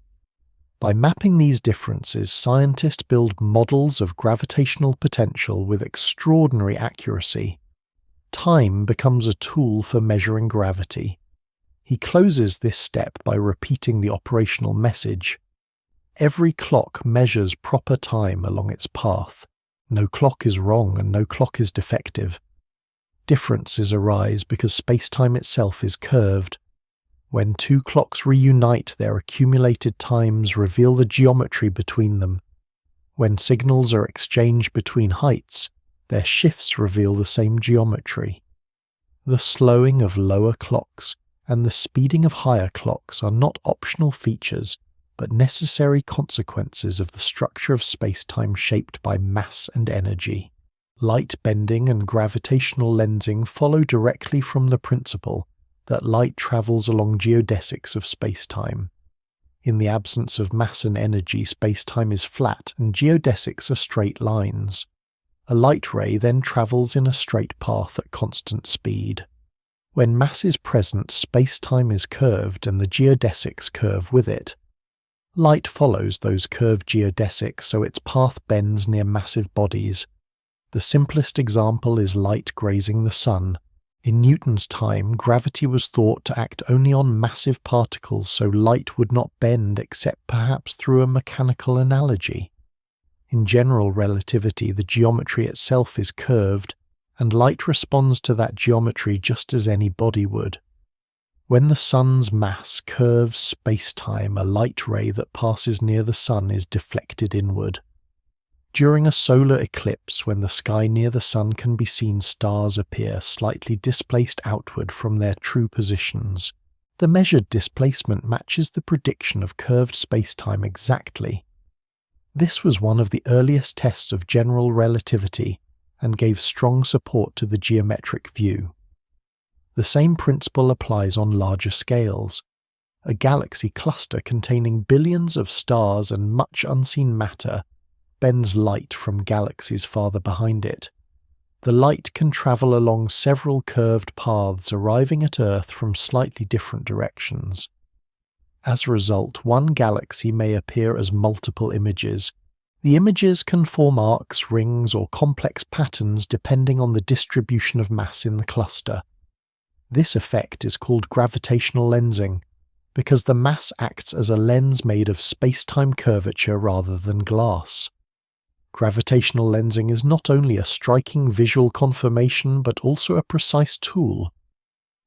By mapping these differences, scientists build models of gravitational potential with extraordinary accuracy. Time becomes a tool for measuring gravity. He closes this step by repeating the operational message. Every clock measures proper time along its path. No clock is wrong and no clock is defective. Differences arise because space-time itself is curved. When two clocks reunite, their accumulated times reveal the geometry between them. When signals are exchanged between heights, their shifts reveal the same geometry. The slowing of lower clocks and the speeding of higher clocks are not optional features, but necessary consequences of the structure of space-time shaped by mass and energy. Light bending and gravitational lensing follow directly from the principle that light travels along geodesics of space-time. In the absence of mass and energy, space-time is flat and geodesics are straight lines. A light ray then travels in a straight path at constant speed. When mass is present, space-time is curved and the geodesics curve with it. Light follows those curved geodesics, so its path bends near massive bodies. The simplest example is light grazing the sun. In Newton's time, gravity was thought to act only on massive particles, so light would not bend except perhaps through a mechanical analogy. In general relativity, the geometry itself is curved, and light responds to that geometry just as any body would. When the sun's mass curves space-time, a light ray that passes near the sun is deflected inward. During a solar eclipse, when the sky near the sun can be seen, stars appear slightly displaced outward from their true positions. The measured displacement matches the prediction of curved space-time exactly. This was one of the earliest tests of general relativity and gave strong support to the geometric view. The same principle applies on larger scales. A galaxy cluster containing billions of stars and much unseen matter bends light from galaxies farther behind it. The light can travel along several curved paths, arriving at Earth from slightly different directions. As a result, one galaxy may appear as multiple images. The images can form arcs, rings, or complex patterns depending on the distribution of mass in the cluster. This effect is called gravitational lensing, because the mass acts as a lens made of space-time curvature rather than glass. Gravitational lensing is not only a striking visual confirmation but also a precise tool.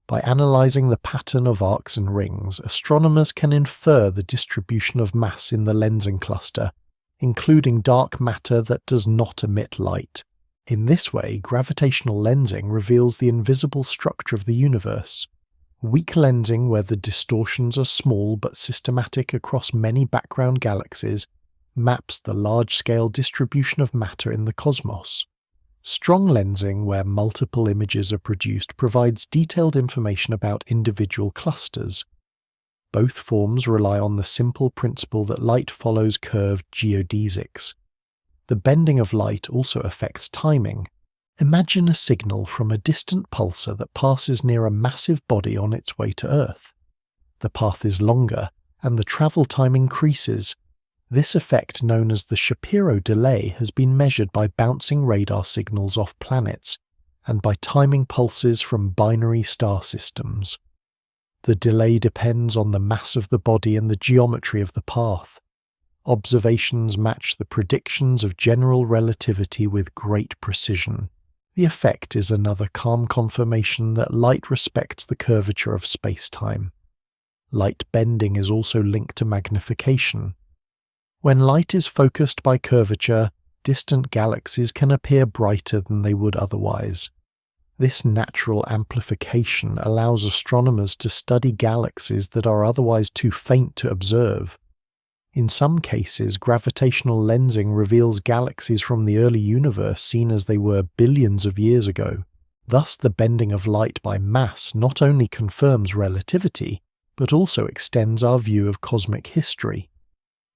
By analyzing the pattern of arcs and rings, astronomers can infer the distribution of mass in the lensing cluster, including dark matter that does not emit light. In this way, gravitational lensing reveals the invisible structure of the universe. Weak lensing, where the distortions are small but systematic across many background galaxies, maps the large-scale distribution of matter in the cosmos. Strong lensing, where multiple images are produced, provides detailed information about individual clusters. Both forms rely on the simple principle that light follows curved geodesics. The bending of light also affects timing. Imagine a signal from a distant pulsar that passes near a massive body on its way to Earth. The path is longer, and the travel time increases. This effect, known as the Shapiro delay, has been measured by bouncing radar signals off planets and by timing pulses from binary star systems. The delay depends on the mass of the body and the geometry of the path. Observations match the predictions of general relativity with great precision. The effect is another calm confirmation that light respects the curvature of space-time. Light bending is also linked to magnification. When light is focused by curvature, distant galaxies can appear brighter than they would otherwise. This natural amplification allows astronomers to study galaxies that are otherwise too faint to observe. In some cases, gravitational lensing reveals galaxies from the early universe seen as they were billions of years ago. Thus, the bending of light by mass not only confirms relativity, but also extends our view of cosmic history.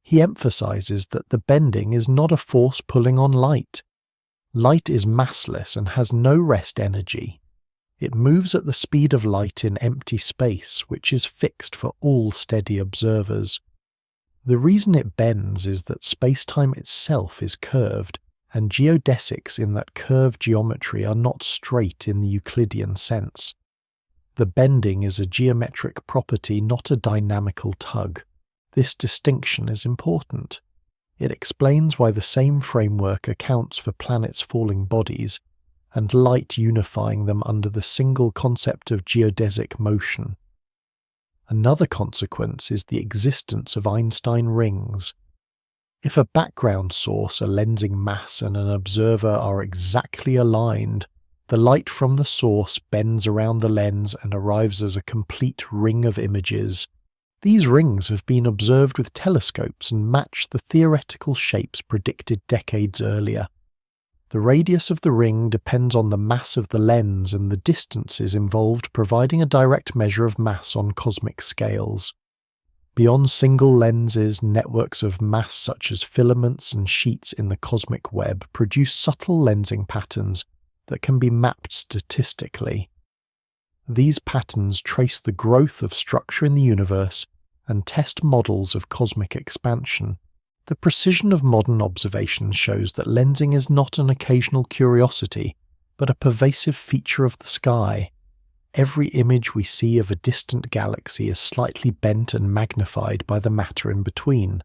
He emphasizes that the bending is not a force pulling on light. Light is massless and has no rest energy. It moves at the speed of light in empty space, which is fixed for all steady observers. The reason it bends is that space-time itself is curved, and geodesics in that curved geometry are not straight in the Euclidean sense. The bending is a geometric property, not a dynamical tug. This distinction is important. It explains why the same framework accounts for planets' falling bodies, and light unifying them under the single concept of geodesic motion. Another consequence is the existence of Einstein rings. If a background source, a lensing mass, and an observer are exactly aligned, the light from the source bends around the lens and arrives as a complete ring of images. These rings have been observed with telescopes and match the theoretical shapes predicted decades earlier. The radius of the ring depends on the mass of the lens and the distances involved, providing a direct measure of mass on cosmic scales. Beyond single lenses, networks of mass such as filaments and sheets in the cosmic web produce subtle lensing patterns that can be mapped statistically. These patterns trace the growth of structure in the universe and test models of cosmic expansion. The precision of modern observation shows that lensing is not an occasional curiosity, but a pervasive feature of the sky. Every image we see of a distant galaxy is slightly bent and magnified by the matter in between.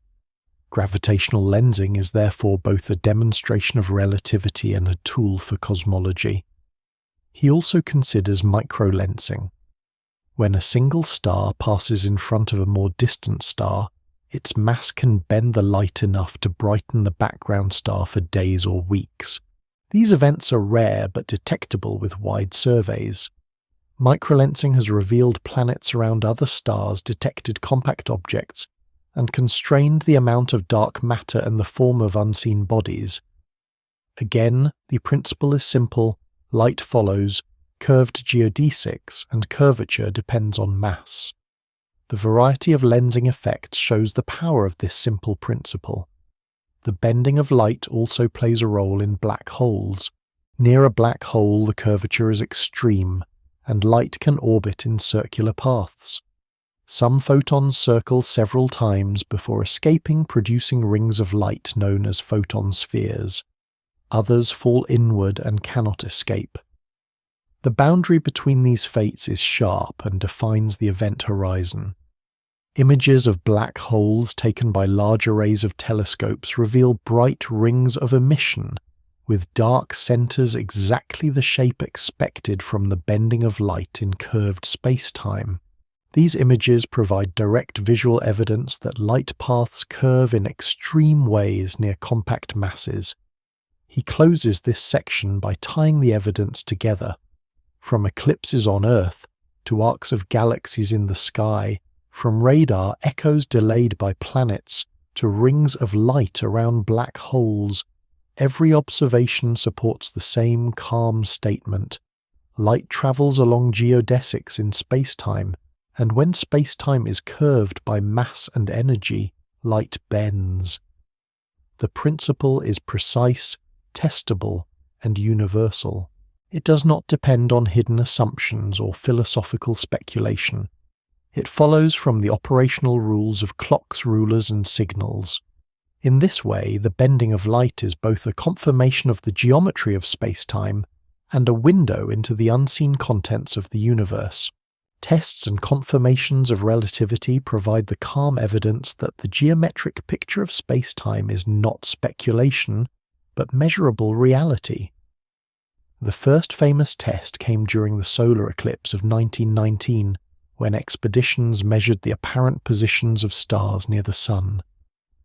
Gravitational lensing is therefore both a demonstration of relativity and a tool for cosmology. He also considers microlensing. When a single star passes in front of a more distant star, its mass can bend the light enough to brighten the background star for days or weeks. These events are rare but detectable with wide surveys. Microlensing has revealed planets around other stars, detected compact objects, and constrained the amount of dark matter and the form of unseen bodies. Again, the principle is simple: light follows, curved geodesics, and curvature depends on mass. The variety of lensing effects shows the power of this simple principle. The bending of light also plays a role in black holes. Near a black hole, the curvature is extreme, and light can orbit in circular paths. Some photons circle several times before escaping, producing rings of light known as photon spheres. Others fall inward and cannot escape. The boundary between these fates is sharp and defines the event horizon. Images of black holes taken by large arrays of telescopes reveal bright rings of emission, with dark centers exactly the shape expected from the bending of light in curved space-time. These images provide direct visual evidence that light paths curve in extreme ways near compact masses. He closes this section by tying the evidence together. From eclipses on Earth to arcs of galaxies in the sky, from radar echoes delayed by planets to rings of light around black holes, every observation supports the same calm statement. Light travels along geodesics in space-time, and when space-time is curved by mass and energy, light bends. The principle is precise, testable, and universal. It does not depend on hidden assumptions or philosophical speculation. It follows from the operational rules of clocks, rulers, and signals. In this way, the bending of light is both a confirmation of the geometry of space-time and a window into the unseen contents of the universe. Tests and confirmations of relativity provide the calm evidence that the geometric picture of space-time is not speculation, but measurable reality. The first famous test came during the solar eclipse of 1919, when expeditions measured the apparent positions of stars near the Sun.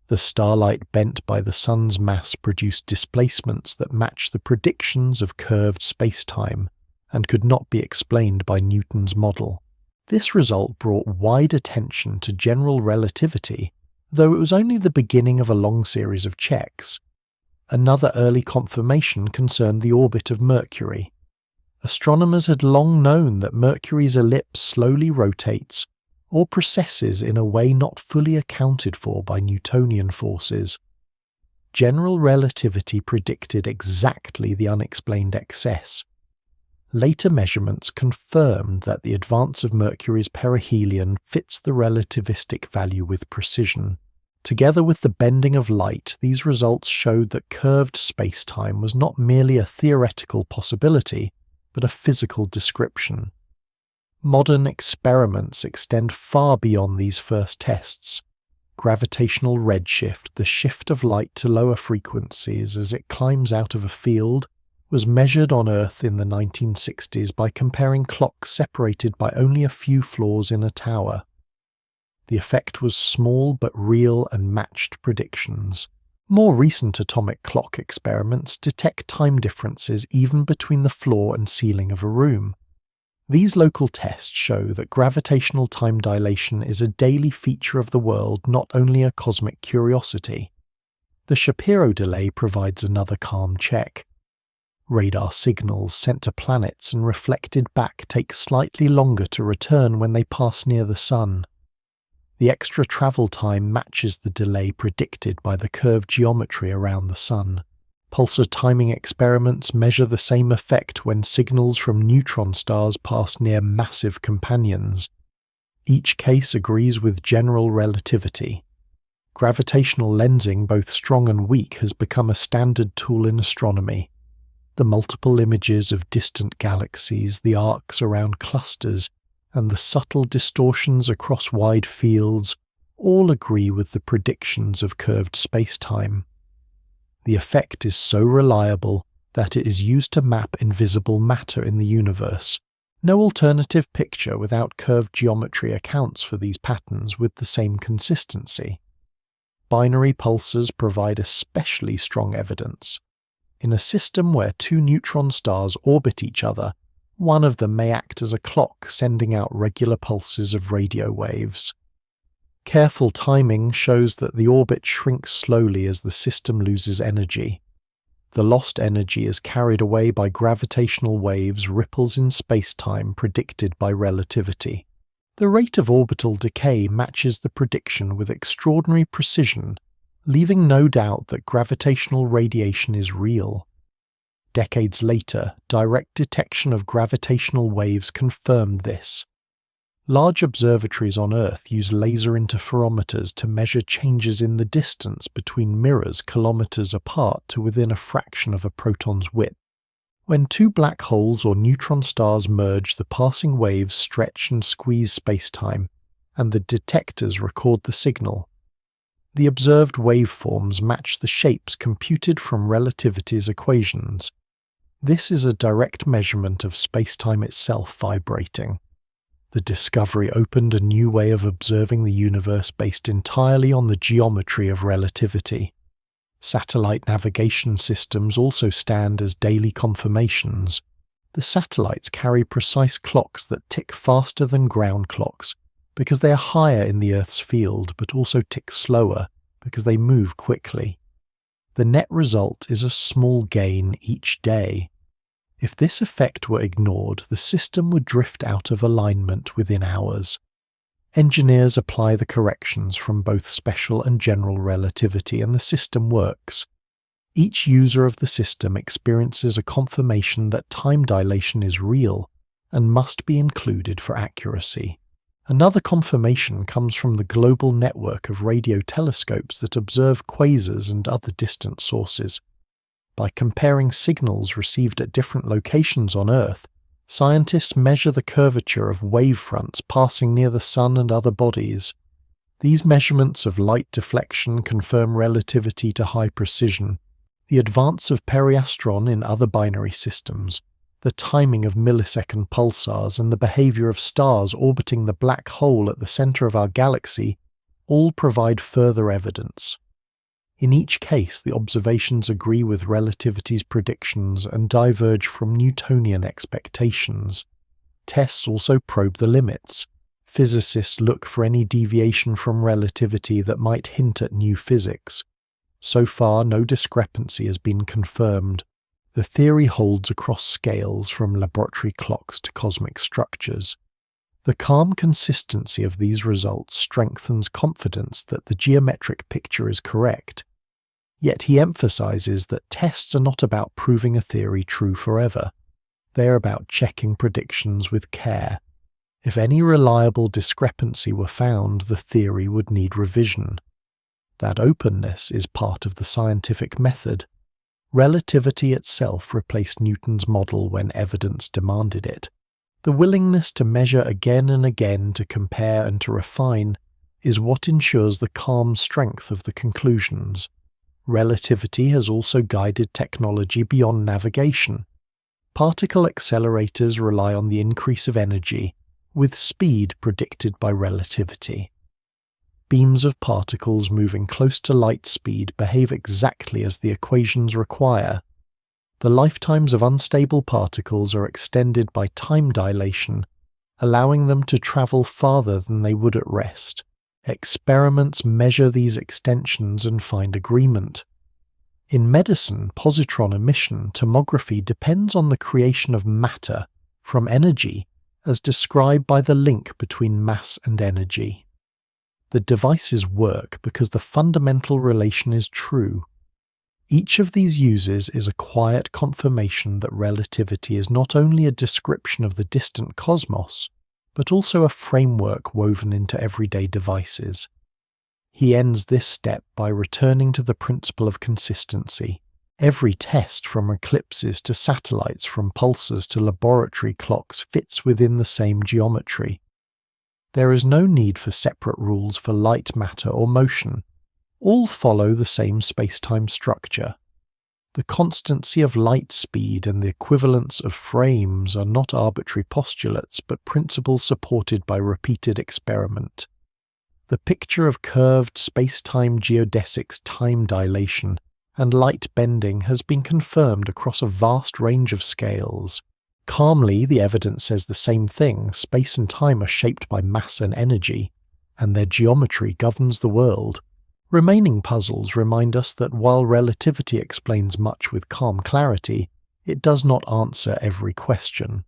The starlight bent by the Sun's mass produced displacements that match the predictions of curved space-time, and could not be explained by Newton's model. This result brought wide attention to general relativity, though it was only the beginning of a long series of checks. Another early confirmation concerned the orbit of Mercury. Astronomers had long known that Mercury's ellipse slowly rotates or precesses in a way not fully accounted for by Newtonian forces. General relativity predicted exactly the unexplained excess. Later measurements confirmed that the advance of Mercury's perihelion fits the relativistic value with precision. Together with the bending of light, these results showed that curved spacetime was not merely a theoretical possibility, but a physical description. Modern experiments extend far beyond these first tests. Gravitational redshift, the shift of light to lower frequencies as it climbs out of a field, was measured on Earth in the 1960s by comparing clocks separated by only a few floors in a tower. The effect was small but real and matched predictions. More recent atomic clock experiments detect time differences even between the floor and ceiling of a room. These local tests show that gravitational time dilation is a daily feature of the world, not only a cosmic curiosity. The Shapiro delay provides another calm check. Radar signals sent to planets and reflected back take slightly longer to return when they pass near the Sun. The extra travel time matches the delay predicted by the curved geometry around the Sun. Pulsar timing experiments measure the same effect when signals from neutron stars pass near massive companions. Each case agrees with general relativity. Gravitational lensing, both strong and weak, has become a standard tool in astronomy. The multiple images of distant galaxies, the arcs around clusters, and the subtle distortions across wide fields all agree with the predictions of curved spacetime. The effect is so reliable that it is used to map invisible matter in the universe. No alternative picture without curved geometry accounts for these patterns with the same consistency. Binary pulsars provide especially strong evidence. In a system where two neutron stars orbit each other, one of them may act as a clock sending out regular pulses of radio waves. Careful timing shows that the orbit shrinks slowly as the system loses energy. The lost energy is carried away by gravitational waves, ripples in spacetime predicted by relativity. The rate of orbital decay matches the prediction with extraordinary precision, leaving no doubt that gravitational radiation is real. Decades later, direct detection of gravitational waves confirmed this. Large observatories on Earth use laser interferometers to measure changes in the distance between mirrors kilometers apart to within a fraction of a proton's width. When two black holes or neutron stars merge, the passing waves stretch and squeeze spacetime, and the detectors record the signal. The observed waveforms match the shapes computed from relativity's equations. This is a direct measurement of spacetime itself vibrating. The discovery opened a new way of observing the universe based entirely on the geometry of relativity. Satellite navigation systems also stand as daily confirmations. The satellites carry precise clocks that tick faster than ground clocks because they are higher in the Earth's field, but also tick slower because they move quickly. The net result is a small gain each day. If this effect were ignored, the system would drift out of alignment within hours. Engineers apply the corrections from both special and general relativity, and the system works. Each user of the system experiences a confirmation that time dilation is real and must be included for accuracy. Another confirmation comes from the global network of radio telescopes that observe quasars and other distant sources. By comparing signals received at different locations on Earth, scientists measure the curvature of wavefronts passing near the Sun and other bodies. These measurements of light deflection confirm relativity to high precision. The advance of periastron in other binary systems, the timing of millisecond pulsars, and the behavior of stars orbiting the black hole at the center of our galaxy all provide further evidence. In each case, the observations agree with relativity's predictions and diverge from Newtonian expectations. Tests also probe the limits. Physicists look for any deviation from relativity that might hint at new physics. So far, no discrepancy has been confirmed. The theory holds across scales from laboratory clocks to cosmic structures. The calm consistency of these results strengthens confidence that the geometric picture is correct. Yet he emphasizes that tests are not about proving a theory true forever. They are about checking predictions with care. If any reliable discrepancy were found, the theory would need revision. That openness is part of the scientific method. Relativity itself replaced Newton's model when evidence demanded it. The willingness to measure again and again, to compare and to refine, is what ensures the calm strength of the conclusions. Relativity has also guided technology beyond navigation. Particle accelerators rely on the increase of energy, with speed predicted by relativity. Beams of particles moving close to light speed behave exactly as the equations require. The lifetimes of unstable particles are extended by time dilation, allowing them to travel farther than they would at rest. Experiments measure these extensions and find agreement. In medicine, positron emission tomography depends on the creation of matter from energy, as described by the link between mass and energy. The devices work because the fundamental relation is true. Each of these uses is a quiet confirmation that relativity is not only a description of the distant cosmos, but also a framework woven into everyday devices. He ends this step by returning to the principle of consistency. Every test, from eclipses to satellites, from pulsars to laboratory clocks, fits within the same geometry. There is no need for separate rules for light, matter, or motion. All follow the same space-time structure. The constancy of light speed and the equivalence of frames are not arbitrary postulates, but principles supported by repeated experiment. The picture of curved space-time geodesics, time dilation, and light bending has been confirmed across a vast range of scales. Calmly, the evidence says the same thing: space and time are shaped by mass and energy, and their geometry governs the world. Remaining puzzles remind us that while relativity explains much with calm clarity, it does not answer every question.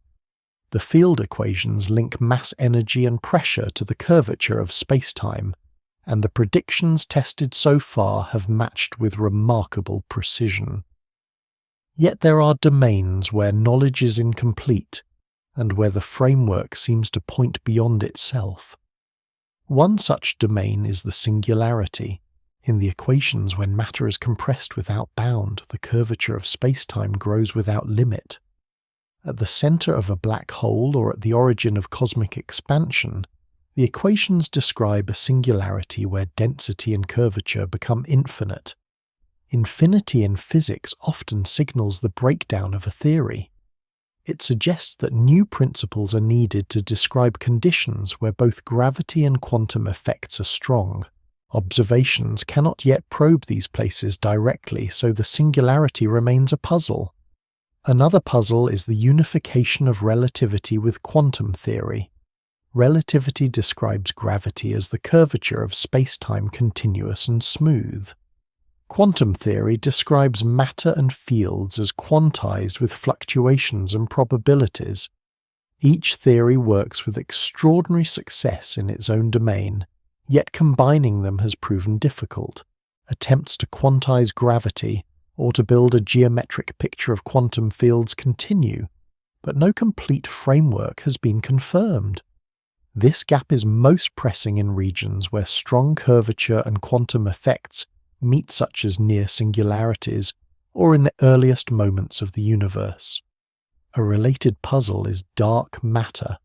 The field equations link mass, energy, and pressure to the curvature of space-time, and the predictions tested so far have matched with remarkable precision. Yet there are domains where knowledge is incomplete, and where the framework seems to point beyond itself. One such domain is the singularity. In the equations, when matter is compressed without bound, the curvature of space-time grows without limit. At the center of a black hole or at the origin of cosmic expansion, the equations describe a singularity where density and curvature become infinite. Infinity in physics often signals the breakdown of a theory. It suggests that new principles are needed to describe conditions where both gravity and quantum effects are strong. Observations cannot yet probe these places directly, so the singularity remains a puzzle. Another puzzle is the unification of relativity with quantum theory. Relativity describes gravity as the curvature of space-time continuous and smooth. Quantum theory describes matter and fields as quantized with fluctuations and probabilities. Each theory works with extraordinary success in its own domain, yet combining them has proven difficult. Attempts to quantize gravity or to build a geometric picture of quantum fields continue, but no complete framework has been confirmed. This gap is most pressing in regions where strong curvature and quantum effects meet, such as near singularities or in the earliest moments of the universe. A related puzzle is dark matter.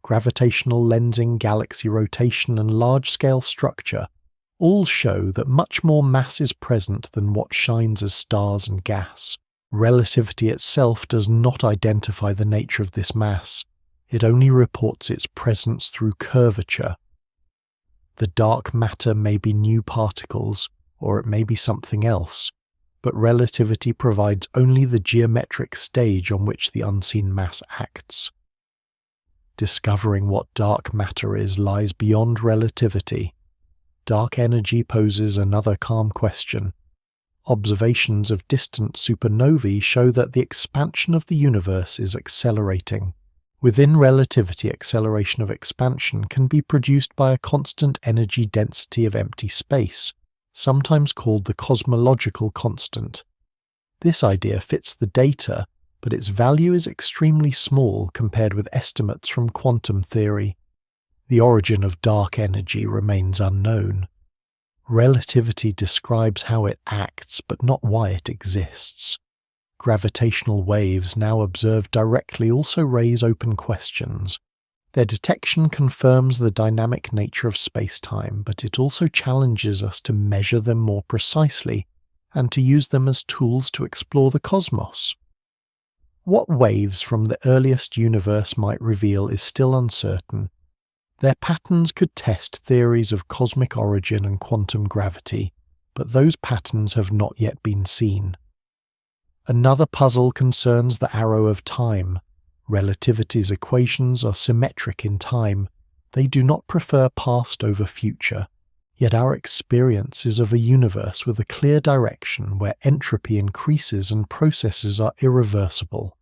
Gravitational lensing, galaxy rotation, and large-scale structure all show that much more mass is present than what shines as stars and gas. Relativity itself does not identify the nature of this mass. It only reports its presence through curvature. The dark matter may be new particles, or it may be something else, but relativity provides only the geometric stage on which the unseen mass acts. Discovering what dark matter is lies beyond relativity. Dark energy poses another calm question. Observations of distant supernovae show that the expansion of the universe is accelerating. Within relativity, acceleration of expansion can be produced by a constant energy density of empty space, sometimes called the cosmological constant. This idea fits the data, but its value is extremely small compared with estimates from quantum theory. The origin of dark energy remains unknown. Relativity describes how it acts, but not why it exists. Gravitational waves now observed directly also raise open questions. Their detection confirms the dynamic nature of space-time, but it also challenges us to measure them more precisely and to use them as tools to explore the cosmos. What waves from the earliest universe might reveal is still uncertain. Their patterns could test theories of cosmic origin and quantum gravity, but those patterns have not yet been seen. Another puzzle concerns the arrow of time. Relativity's equations are symmetric in time. They do not prefer past over future. Yet our experience is of a universe with a clear direction where entropy increases and processes are irreversible.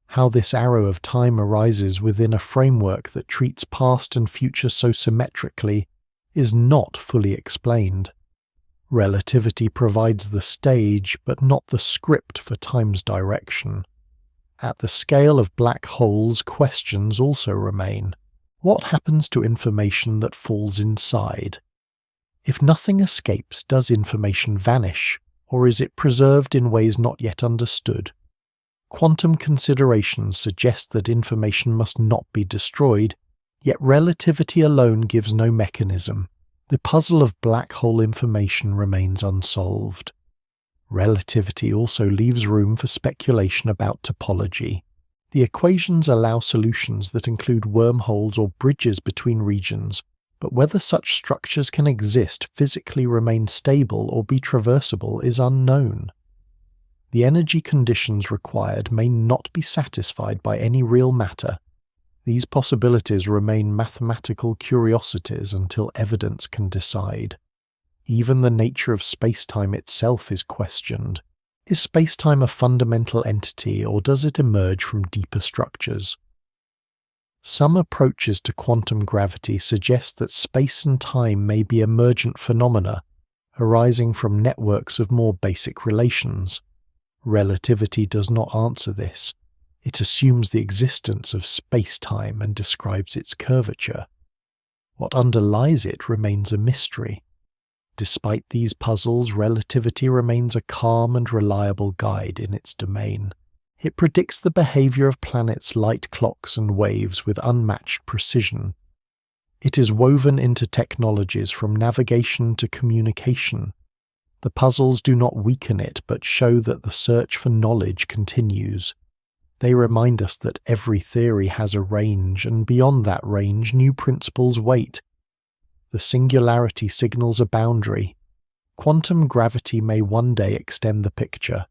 How this arrow of time arises within a framework that treats past and future so symmetrically is not fully explained. Relativity provides the stage, but not the script for time's direction. At the scale of black holes, questions also remain. What happens to information that falls inside? If nothing escapes, does information vanish, or is it preserved in ways not yet understood? Quantum considerations suggest that information must not be destroyed, yet relativity alone gives no mechanism. The puzzle of black hole information remains unsolved. Relativity also leaves room for speculation about topology. The equations allow solutions that include wormholes or bridges between regions, but whether such structures can exist, physically remain stable, or be traversable is unknown. The energy conditions required may not be satisfied by any real matter. These possibilities remain mathematical curiosities until evidence can decide. Even the nature of space-time itself is questioned. Is space-time a fundamental entity, or does it emerge from deeper structures? Some approaches to quantum gravity suggest that space and time may be emergent phenomena, arising from networks of more basic relations. Relativity does not answer this. It assumes the existence of space-time and describes its curvature. What underlies it remains a mystery. Despite these puzzles, relativity remains a calm and reliable guide in its domain. It predicts the behavior of planets' light clocks and waves with unmatched precision. It is woven into technologies from navigation to communication. The puzzles do not weaken it, but show that the search for knowledge continues. They remind us that every theory has a range, and beyond that range, new principles wait. The singularity signals a boundary. Quantum gravity may one day extend the picture.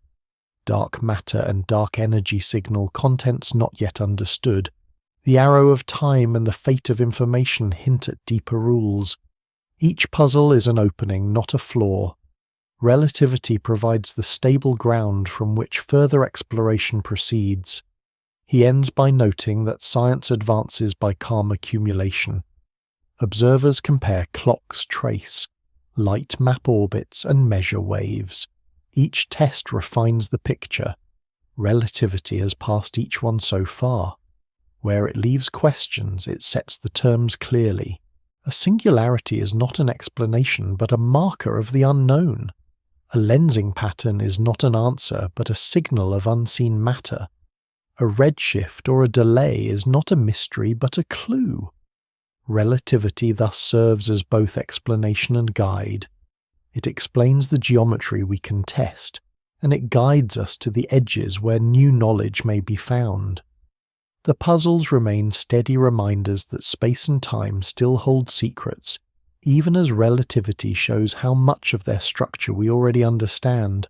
Dark matter and dark energy signal contents not yet understood. The arrow of time and the fate of information hint at deeper rules. Each puzzle is an opening, not a flaw. Relativity provides the stable ground from which further exploration proceeds. He ends by noting that science advances by calm accumulation. Observers compare clocks trace, light map orbits, and measure waves. Each test refines the picture. Relativity has passed each one so far. Where it leaves questions, it sets the terms clearly. A singularity is not an explanation, but a marker of the unknown. A lensing pattern is not an answer, but a signal of unseen matter. A redshift or a delay is not a mystery, but a clue. Relativity thus serves as both explanation and guide. It explains the geometry we can test, and it guides us to the edges where new knowledge may be found. The puzzles remain steady reminders that space and time still hold secrets, Even as relativity shows how much of their structure we already understand,